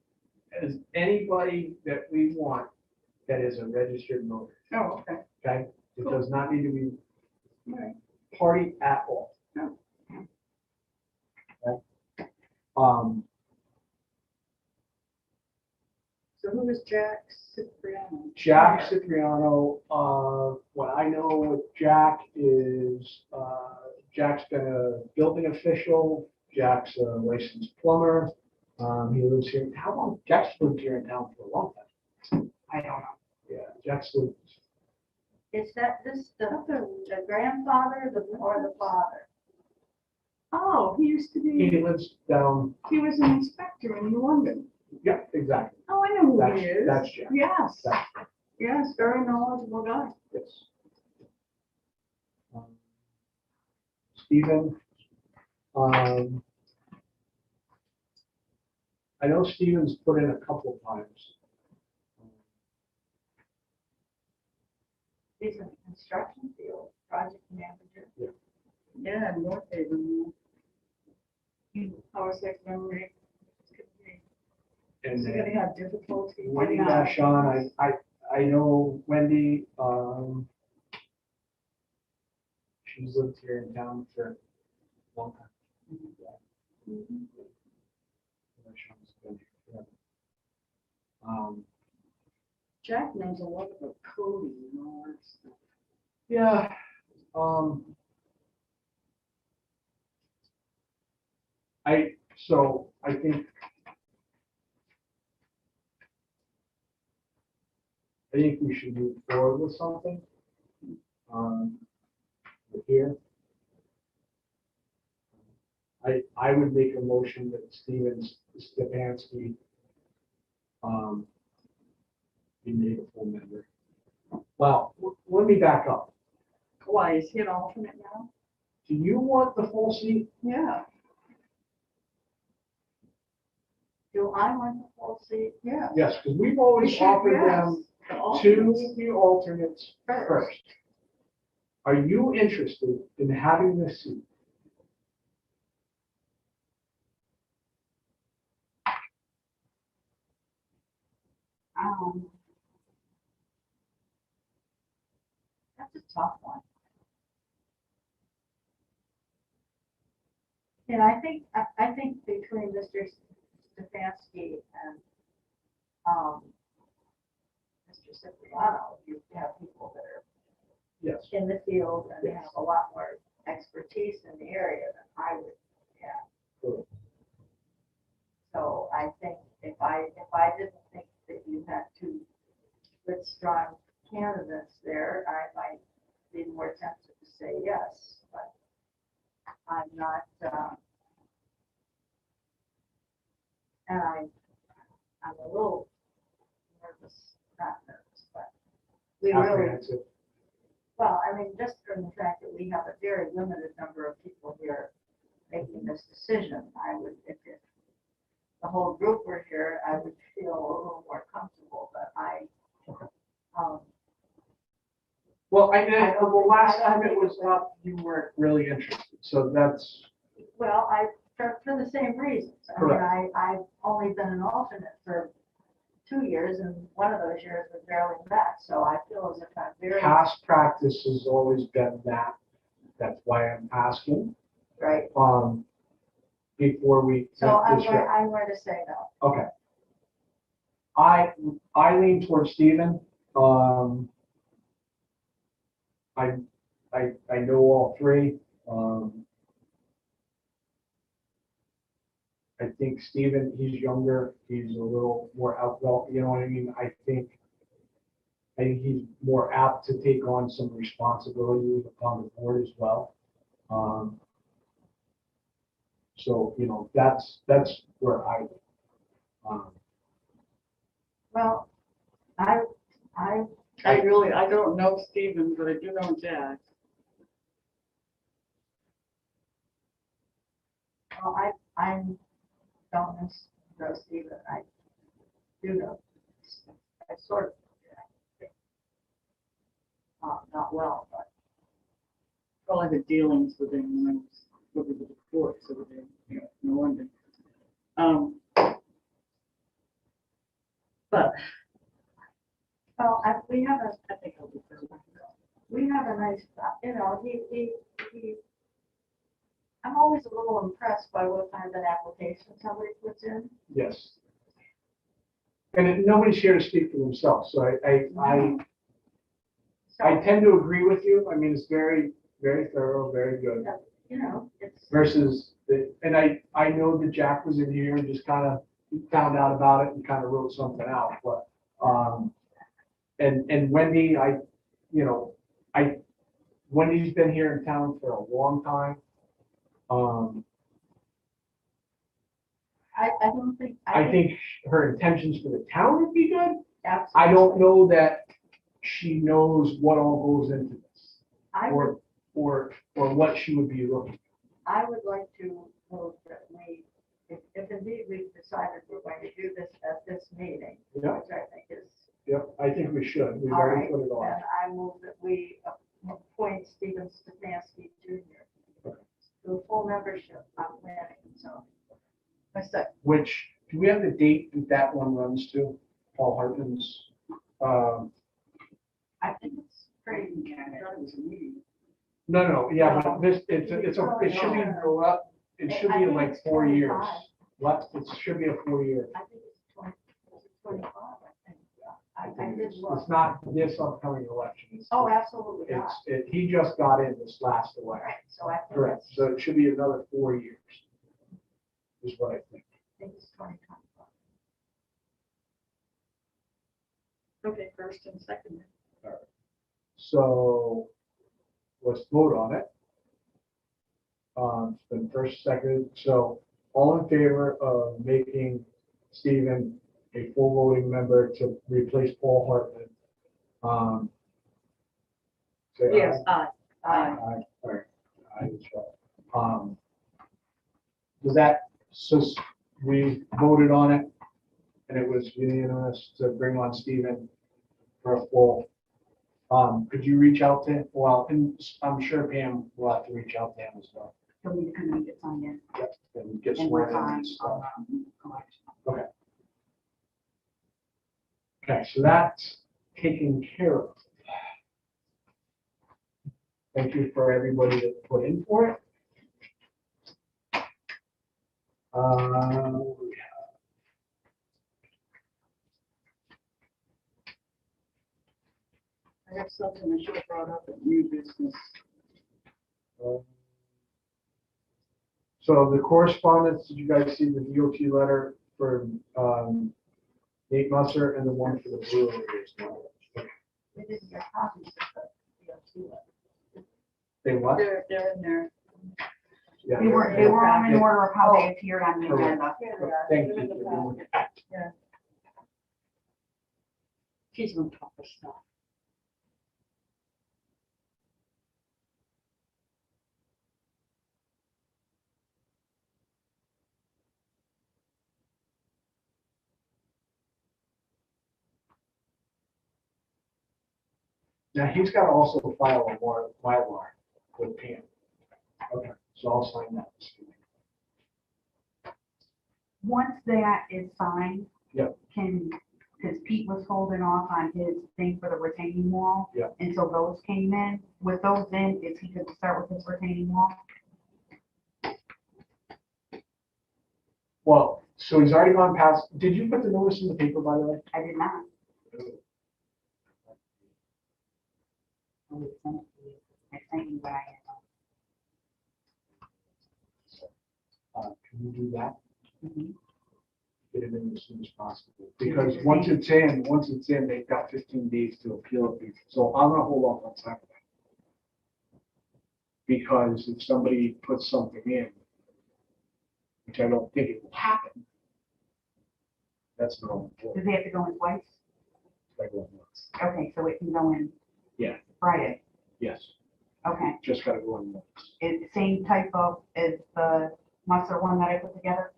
as anybody that we want that is a registered voter, Oh, okay. okay? It does not need to be All right. party at all. No. Okay? So who is Jack Cipriano? Jack Cipriano, what I know with Jack is, Jack's been a building official, Jack's a licensed plumber, He lives here. How long? Jack's lived here in town for a long time. I don't know. Yeah, Jack's lived. Is that this, the grandfather, or the father? Oh, he used to He be, lives down. he was an inspector in London. Yeah, exactly. Oh, I know who That's, he is. that's Jack. Yes, That's- yes, very knowledgeable guy. Yes. Stephen, I know Stephen's put in a couple of times. He's in the construction field, project manager. Yeah, in North Haven. Power six memory. And Is he then gonna have difficulty? Wendy getting out? Vashon, I know Wendy, she's lived here in town for a long time. Mhm. Vashon's been here forever. Jack knows a lot about coding and all that stuff. Yeah, I think we should move forward with something. Here. I would make a motion that Stefanski, be made a full member. Well, let me back up. Why, is he an alternate now? Do you want the full seat? Yeah, Do I want the full seat? yeah. Yes, because we've We always should, offered yes. them The two alternates. new alternates First. first. Are you interested in having this seat? That's a tough one. And I think between Mr. Stefanski and, Mr. Cipriano, you have people that are Yes. in the field and have a lot more expertise in the area than I would have. Correct. So I think if I didn't think that you had two good, strong candidates there, I might be more tempted to say yes, but I'm not, and I'm a little nervous, not nervous, but we really, Apprehensive. well, I mean, just from the fact that we have a very limited number of people here making this decision, I would, if the whole group were here, I would feel a little more comfortable, but Well, I don't- the last I don't time it think was it up, you weren't really interested, so that's, well, for the same reasons. I mean, Correct. I've only been an alternate for 2 years, and one of those years was barely met, so I feel as if I'm very, past practice has always been that. That's why I'm asking, right. before we. So make I'm this going, right. I'm going to say no. Okay. I lean towards Stephen. I know all three. I think Stephen, he's younger, he's a little more outgoing, you know what I mean? I think he's more apt to take on some responsibility upon the board as well. So, that's where Well, I I don't know Stephen, but I do know Jack. well, I don't know Stephen, I do know, I sort of, not well, but Probably the dealings with him when I was over the courts over there, in London. But well, we have I think I'll be fine. a nice, he, I'm always a little impressed by what kind of an application somebody puts in. yes. And nobody's here to speak for themselves, so I So, tend to agree with you. I mean, it's very, very thorough, very good. you know, it's, versus and I know that Jack was in here and just kind of found out about it and kind of wrote something out, but, and Wendy, Wendy's been here in town for a long time. I don't think. I think her intentions for the town would be good. Absolutely. I don't know that she knows what all goes into this, I would, or what she would be looking. I would like to move that we, if indeed we've decided we're going to do this at this meeting, Yeah, which I think is, yep, I think we should. We've all already right, put it on. then I move that we appoint Stephen Stefanski Jr. to full membership on planning and zoning. I said, Which, do we have the date that one runs to? Paul Hartman's, I think it's I pretty. thought it was a meeting. no, yeah, but this, it should be go up, it should I be think like it's 4 years. 25. What, it should be a 4 year. I think it's 25, I think. I did look. It's not this upcoming election. Oh, absolutely not. He just got in this last election. Right, so I think Correct, it's, so it should be another 4 years. Is what I think. I think it's 2025. Okay, first and second. So let's vote on it. It's been first, second, so all in favor of making Stephen a full voting member to replace Paul Hartman? Say aye. Yes, aye. Aye, all right, aye as well. Does that, so we voted on it, and it was unanimous to bring on Stephen for a full. Could you reach out to him? Well, and I'm sure Pam will have to reach out to him as well. So we come and get signed in. Yep, and get And sworn we're in fine. and stuff. Election. Okay, so that's taken care of. Thank you for everybody that put in for it. I have something I should have brought up at new business. So the correspondence, did you guys see the DOT letter for Nate Musser and the one for the brewery as well? We didn't get copies of the DOT letter. They what? They're in there. Yeah, They were on an order of how they appeared on the Correct. agenda. Here they are. Thank They're in the you. packet. She's on top of stuff. Now, he's got to also file a Mylar with Pam. Okay, so I'll sign that. this evening. Once that is signed. Yep. Because Pete was holding off on his thing for the retaining wall. Yep. Until those came in. With those in, is he could start with his retaining wall? Well, so he's already gone past, did you put the notice in the paper, by the way? I did not. I would send it to you. I sent you what I had. Can you do that? Mhm. Get it in as soon as possible, because once it's in, they've got 15 days to appeal it. So I'm gonna hold off on signing that. Because if somebody puts something in, which I don't think it will happen, that's normal. Does he have to go in twice? Okay, so it can go in. Yeah. Friday. Yes, Okay. just gotta go in once. Is the same type of as the Musser one that I put together?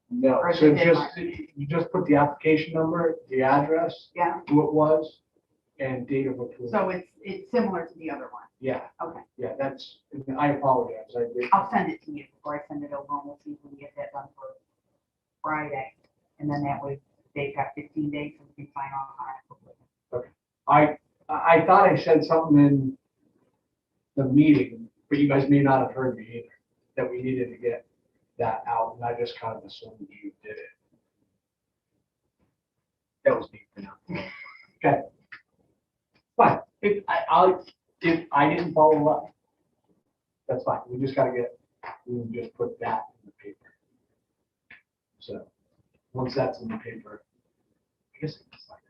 No, Or is so it just, you just put the application number, the address, Yeah. who it was, and date of approval. So it's similar to the other one. Yeah, Okay. yeah, that's, I apologize, I did. I'll send it to you before I send it over, and we'll see if we can get that done for Friday. And then that way, they've got 15 days and we can sign off on it. I thought I said something in the meeting, but you guys may not have heard me either, that we needed to get that out, and I just kind of assumed you did it. That was me for now. Okay. But if I didn't follow up, that's fine. We just gotta we can just put that in the paper. So, once that's in the paper, I guess it's like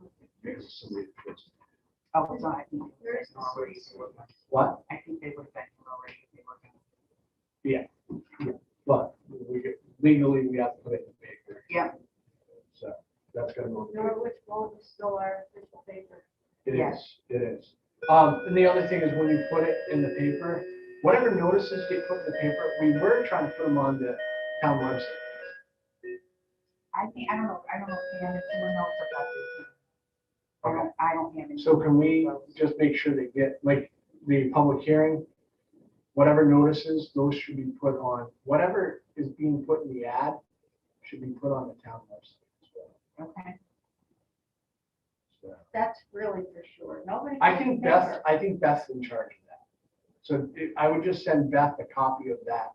that. There's somebody that puts- Oh, it's not, I think, There is What? I think they would have been already, if they were gonna. But legally, we have to put it in the paper. Yeah. So, that's gonna go. in the paper. Norwich Bulletin is still our official paper. It Yes. is, it is. And the other thing is when you put it in the paper, whatever notices get put in the paper, we were trying to put them on the town website. I think, I don't know if Pam, if someone knows about this. I don't have any. So can we just make sure they get, like, the public hearing, whatever notices, those should be put on, whatever is being put in the ad should be put on the town website as well. Okay. So, That's really for sure. Nobody. I can think remember. Beth's in charge of that. So I would just send Beth a copy of that.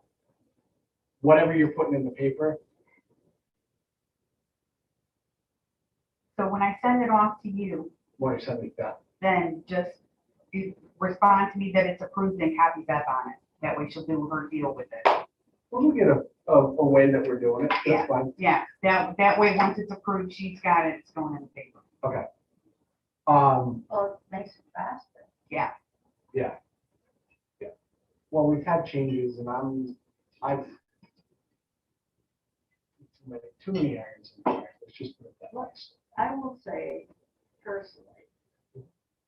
Whatever you're putting in the paper, So when I send it off to you, what you send me Beth. then just you respond to me that it's approved and copy Beth on it. That way she'll do her deal with it. We'll get a way that we're doing it, Yeah. that's fine. Yeah, that way, once it's approved, she's got it, it's going in the paper. Um, Well, it makes it faster. Yeah. well, we've had changes and I've too many irons in the fire, let's just put it that way. I will say personally,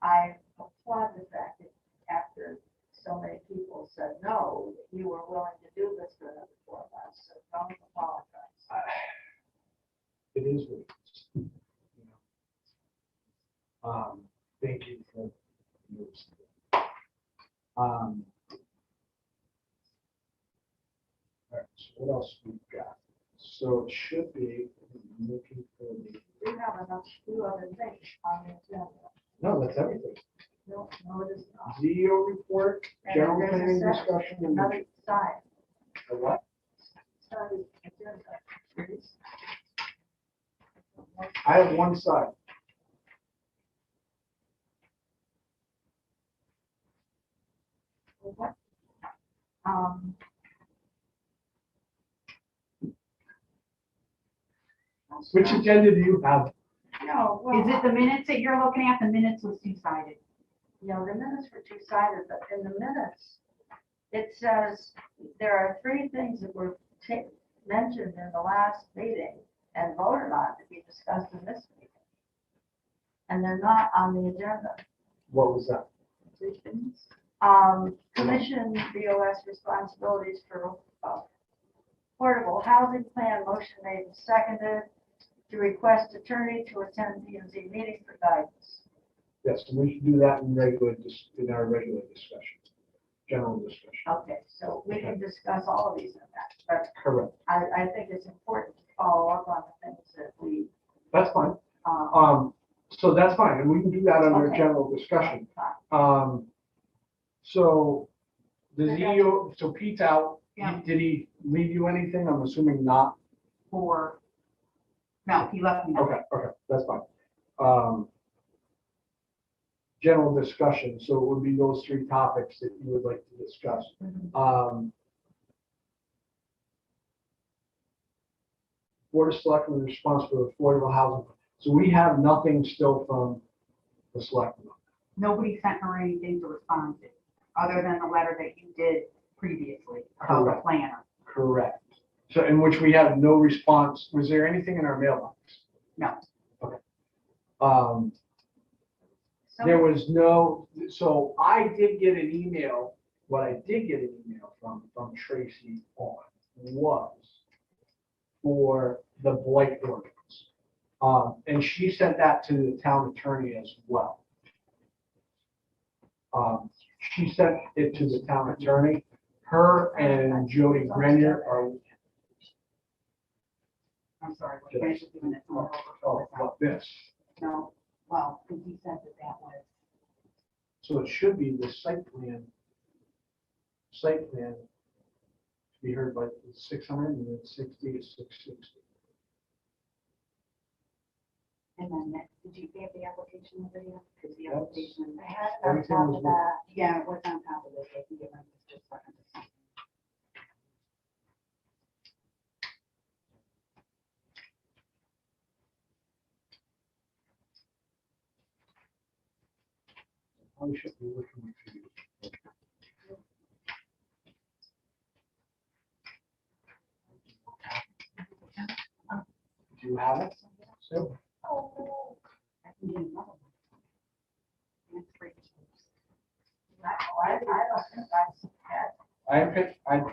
I applaud the fact that after so many people said no, you were willing to do this for another 4 months, so don't apologize. It is what it is. You know. Thank you for yours. All right, so what else we've got? So it should be, I'm looking for the, We have enough to do other things on the agenda. no, that's everything. No, it is not. CEO report, And general there's a planning set- discussion, and Another side, the what? side of the agenda. I have one side. What? Which agenda do you have? No, well. Is it the minutes that you're looking at? The minutes was two-sided. No, the minutes were two-sided, but in the minutes, it says there are 3 things that were mentioned in the last meeting and voted on to be discussed in this meeting. And they're not on the agenda. What was that? 3 things. Commission BOS responsibilities for affordable housing plan, motion made and seconded to request attorney to attend P and Z meeting for guidance. Yes, and we should do that in in our regular discussion, general discussion. Okay, so we can discuss all of these in that, but Correct. I think it's important to follow up on the things that we, That's fine. um. So that's fine, and we can do that under Okay. general discussion. So the CEO, so Pete's out. Yeah. Did he leave you anything? I'm assuming not. For, no, he left me. Okay, that's fine. General discussion, so it would be those 3 topics that you would like to discuss. Board of Selectmen responsible for affordable housing. So we have nothing still from the selectmen. Nobody sent her anything to respond to, other than the letter that you did previously about the Correct. planner. Correct. So in which we have no response. Was there anything in our mailbox? No. There was no, so I did get an email, what I did get an email from Tracy on was for the blight ordinance. And she sent that to the town attorney as well. She sent it to the town attorney. Her and Jody Grenier are, I'm sorry, we're finished doing it. what this? No, well, because he said that was, So it should be the site plan to be heard by 660 to 660. and then next, did you get the application over here? Because the That's- application, I had it on Everything top was of that. yeah, it was on top of it, but the probably should be looking for you. Do you have it? So, I can get another one. And it's free. I don't think I am,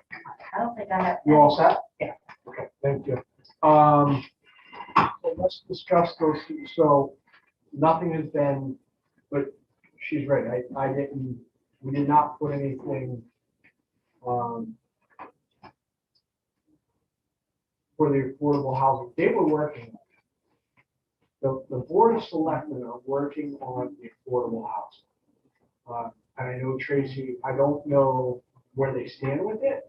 I don't think I have. you all set? Yeah. Okay, thank you. So let's discuss those, two. So nothing has been, but she's right, we did not put anything, for the affordable housing, they were working. on it. The board of selectmen are working on the affordable housing. And I know Tracy, I don't know where they stand with it.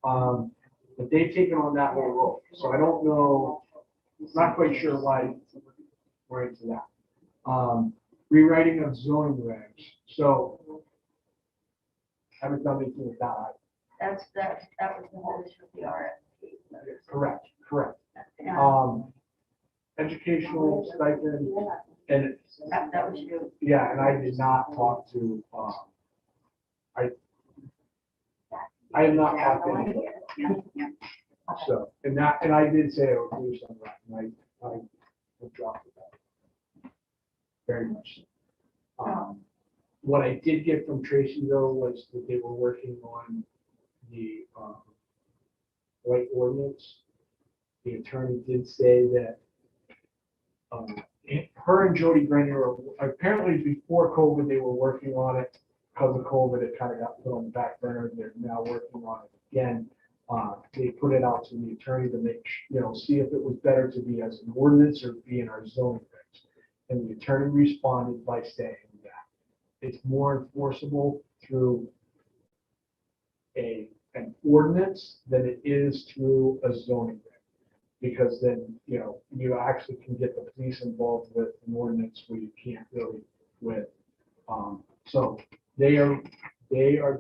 But they've taken on that whole role, so I don't know, not quite sure why we're into that. Rewriting of zoning regs, so haven't done anything with that. That was the whole issue with the RFP. Correct. Yeah, Educational stipend, and that was you. yeah, and I did not talk to, I have not talked to anyone. Yeah. So, and I did say I would do some of that, and I dropped it. Very much. What I did get from Tracy though was that they were working on the, white ordinance. The attorney did say that, her and Jody Grenier, apparently before COVID, they were working on it. Because of COVID, it kind of got put on the back burner. They're now working on it again. They put it out to the attorney to make, see if it was better to be as an ordinance or be in our zoning regs. And the attorney responded by saying that it's more enforceable through an ordinance than it is through a zoning reg. Because then, you actually can get the police involved with an ordinance where you can't really with. So they are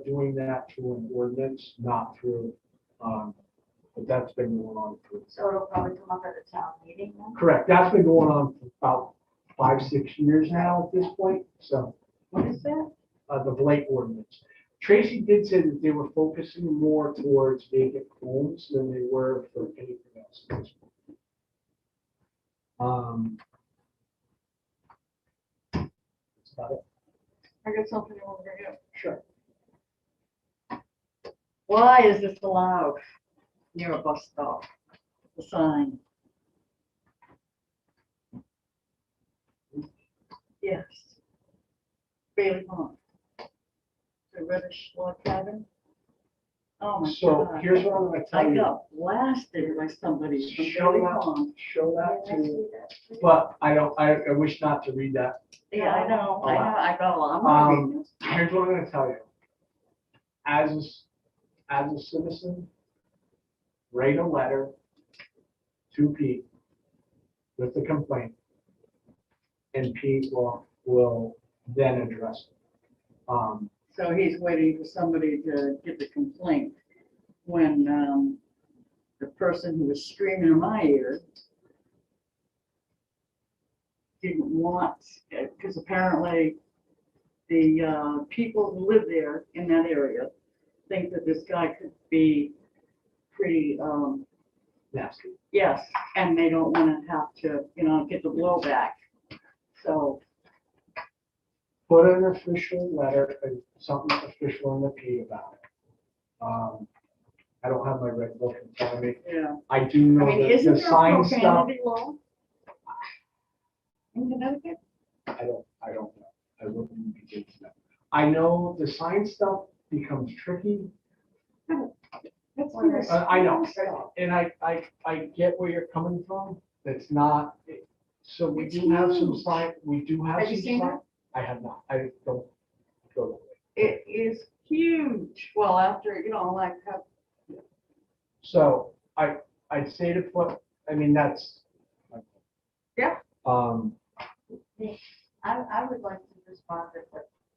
doing that through an ordinance, not through, but that's been going on for. So it'll probably come up at the town meeting then? Correct, that's been going on for about 5-6 years now at this point, so, What is that? the blight ordinance. Tracy did say that they were focusing more towards vacant homes than they were for anything else. At this point. That's about it. I got something over here. Sure. Why is this allowed near a bus stop? The sign. Yes. Bailey Pond. The reddish log cabin. Oh my So God. here's what I'm gonna tell I you. got blasted by somebody from Show Bailey that, Pond. show that Can I to, see that? but I wish not to read that. Yeah, I know, I got a lot. I'm not reading this. Here's what I'm gonna tell you. As a citizen, write a letter to Pete with the complaint. And Pete will then address it. So he's waiting for somebody to get the complaint when the person who was screaming in my ear didn't want, because apparently the people who live there in that area think that this guy could be pretty, Nasty. yes, and they don't want to have to, get the blowback. So, Put an official letter, something official in the P about it. I don't have my red book in front of me. yeah. I do know that Isn't the there sign stuff, profanity law in Connecticut? I don't know. I wouldn't be getting to that. I know the sign stuff becomes tricky. That's Well, there's- I know, and I get where you're coming from. It's not, so we It's do have some huge. sign, we do have Have you some seen sign. it? I have not, I don't go that way. It is huge. Well, after, like, So I'd say to put, I mean, that's. Yeah. I would like to respond to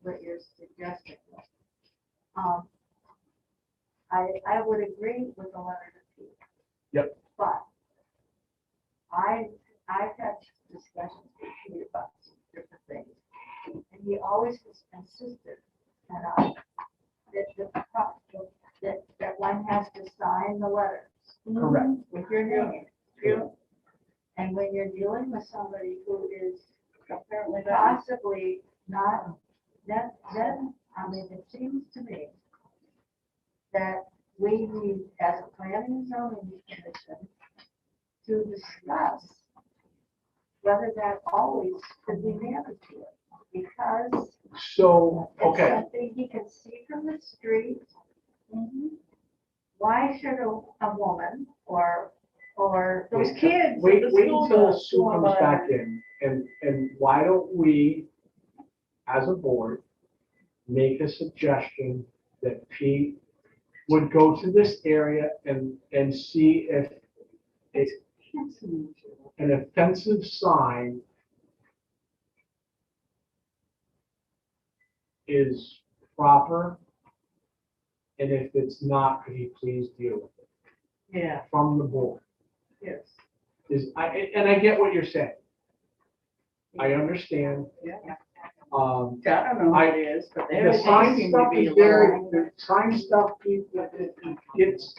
what you're suggesting. I would agree with the letter to Pete. Yep. But I've had discussions with Pete about some different things. And he always was insistent that, that one has to sign the letters. Correct. With your name. And when you're dealing with somebody who is Apparently that. possibly not, then, I mean, it seems to me that we need, as a planning and zoning commission, to discuss whether that always could be mandatory, because So, it's okay, something he can see from the street. Why should a woman or Those kids. wait, at the wait school until bus Sue going comes by. back in, and why don't we, as a board, make a suggestion that Pete would go to this area and see if an offensive sign is proper, and if it's not, could he please deal with it Yeah, from the board? yes. And I get what you're saying. I understand. Yeah. Um, I don't know what it is, but the they're. sign stuff is very, the sign stuff, it's,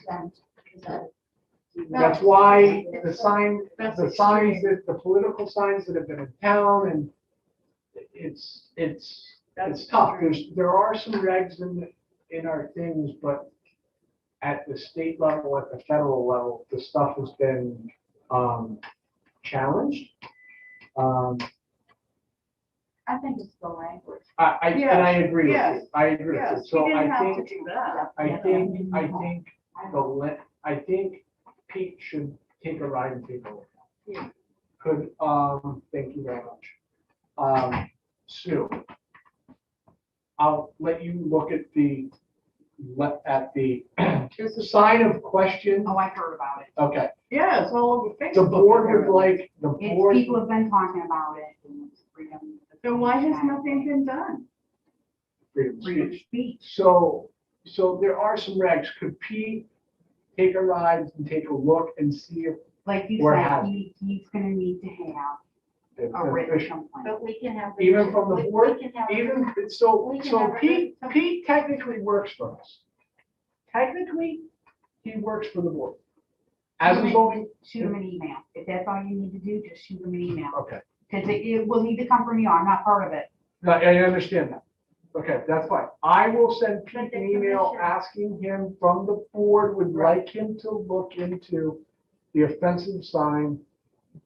that's why the signs, that the political signs that have been in town, and it's tough. There are some regs in our things, but at the state level, at the federal level, the stuff has been, challenged. I think it's the language. And I agree with Yes, you. I agree with Yes, you. he So didn't I have to think, do that. I think Pete should take a ride and take a look. Yeah. Could, thank you very much. Sue, I'll let you look at the There's a sign of question. Oh, I heard about it. Okay, Yeah, it's all over Facebook. the board would apparently. like, the It's, board, people have been talking about it. And it's freedom. So why has nothing been done? freedom of Freedom of speech. speech. So there are some regs. Could Pete take a ride and take a look and see if Like you Or said, has- he's gonna need to have a written complaint. But we can have. Even from the we- we board? can have- Even, We so can have a Pete written- technically works for us. Technically, he works for the board. As a zoning, Shoot him an email. If that's all you need to do, just shoot him an email. okay, Because it will need to come from you. I'm not part of it. I understand that. Okay, that's fine. I will send Pete But the an email commission- asking him from the board would like him to look into the offensive sign.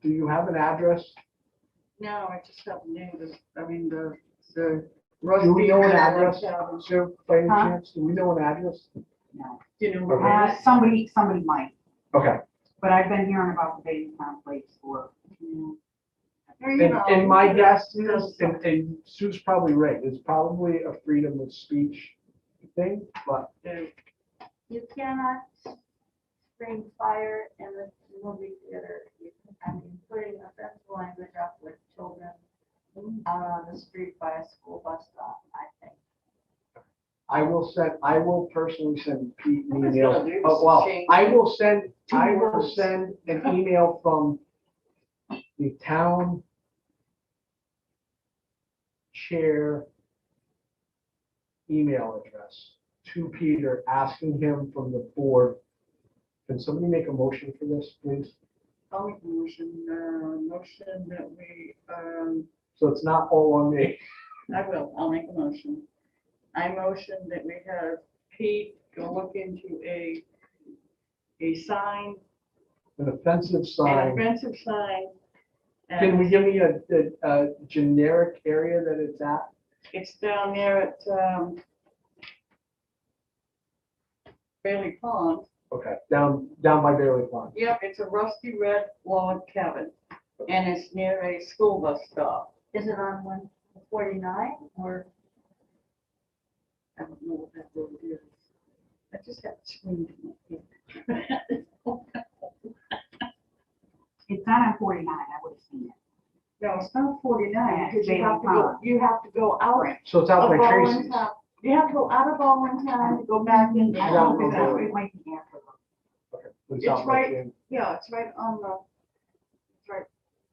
Do you have an address? No, I just have names, the Do rusty. we know an red address? cabin. Sue, by any Huh? chance, do we know an address? No. Do you know where it is? Somebody might, Okay, but I've been hearing about the baby place for, There you go. and my guess is, and Sue's probably right, it's probably a freedom of speech thing, but You cannot spring fire in the movie theater. I mean, putting offensive language up with children out on the street by a school bus stop, I think. I will personally send Pete an All he's email. gotta do is Oh, well, change I will send words. an email from the town chair email address to Peter, asking him from the board. Can somebody make a motion for this, please? I'll make a motion that we, So it's not all on me. I'll make a motion. I motion that we have Pete go look into a sign, An offensive an sign. offensive sign. Can we give me a generic area that it's at? It's down there at, Bailey Pond. Okay, down by Bailey Pond. Yep, it's a rusty red log cabin, and it's near a school bus stop. Is it on 149 or? I don't know what that road is. I just got screamed. it's not on 49, I would have seen it. No, it's not 49, Yeah, because Bailey Pond. you have to go out So it's out of by Tracy's. Baldwin Town. You have to go out of Baldwin Town to go back in. I Yeah, think okay. it might be after. Okay, It's out by right- Jan- Yeah, it's right on the, it's right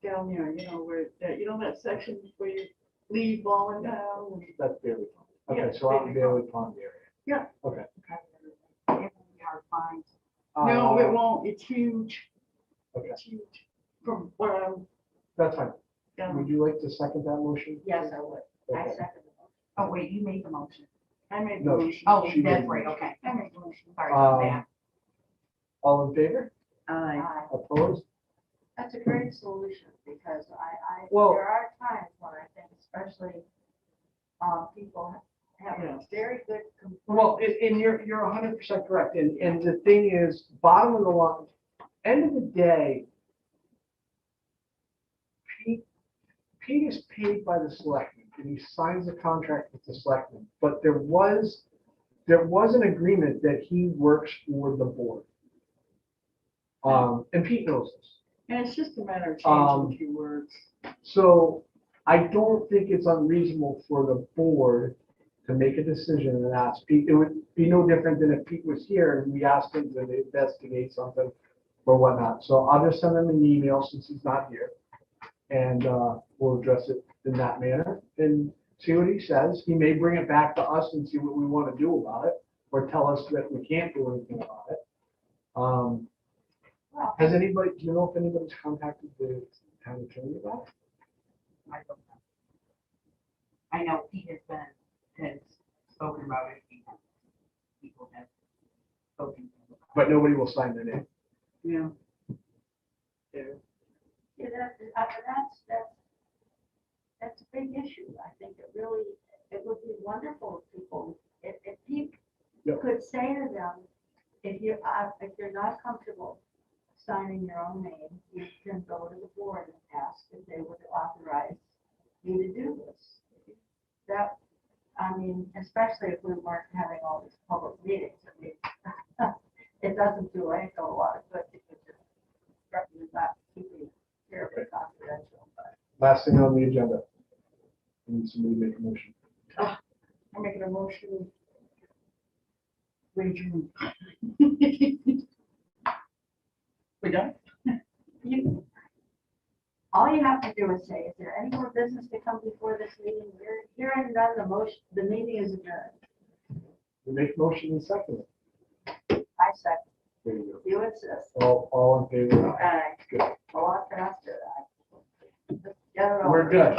down there, where, that section where you leave falling down. That's Bailey Pond. Yeah, Okay, so out in Bailey Bailey Pond area. Yeah. Okay. It won't be hard to find. No, it Uh, won't, it's huge, Okay, it's huge. From what I'm, that's fine. down. Would you like to second that motion? Yes, I would. I Okay. second the motion. Oh, wait, you made the motion. I made the No, motion. Oh, She that's made right, the okay. I made the motion. Sorry about Um, that. All in favor? Aye. Aye. Opposed? That's a great solution, because Well- there are times when I think especially, people have Yeah. very good complaints. Well, and you're 100% correct. And the thing is, bottom of the line, end of the day, Pete is paid by the selectmen and he signs a contract with the selectmen. But there was an agreement that he works for the board. And Pete knows this. And it's just a matter of Um, changing a few words. So I don't think it's unreasonable for the board to make a decision and ask Pete. It would be no different than if Pete was here and we asked him to investigate something or whatnot. So I'll just send him an email since he's not here. And we'll address it in that manner and see what he says. He may bring it back to us and see what we want to do about it, or tell us that we can't do anything about it. Has anybody, do you know if anybody's contacted the town attorney about it? I don't know. I know Pete has spoken about it. People have spoken. But nobody will sign their name. Yeah. Yeah, that's a big issue. I think it would be wonderful if people, if people Yep. could say to them, if you're not comfortable signing your own name, you can go to the board and ask if they would authorize you to do this. That, I mean, especially if we weren't having all these public meetings, I mean, it doesn't do anything a lot of good because it's not keeping terribly confidential, but. Last thing on the agenda. We need somebody to make a motion. I'm making a motion. Wage room. We done? All you have to do is say, is there any more business to come before this meeting? We're hearing none, the meeting is adjourned. We make motion and second it. I second, There you you insist. go. All in favor? Aye. A lot faster. Get it over. We're good.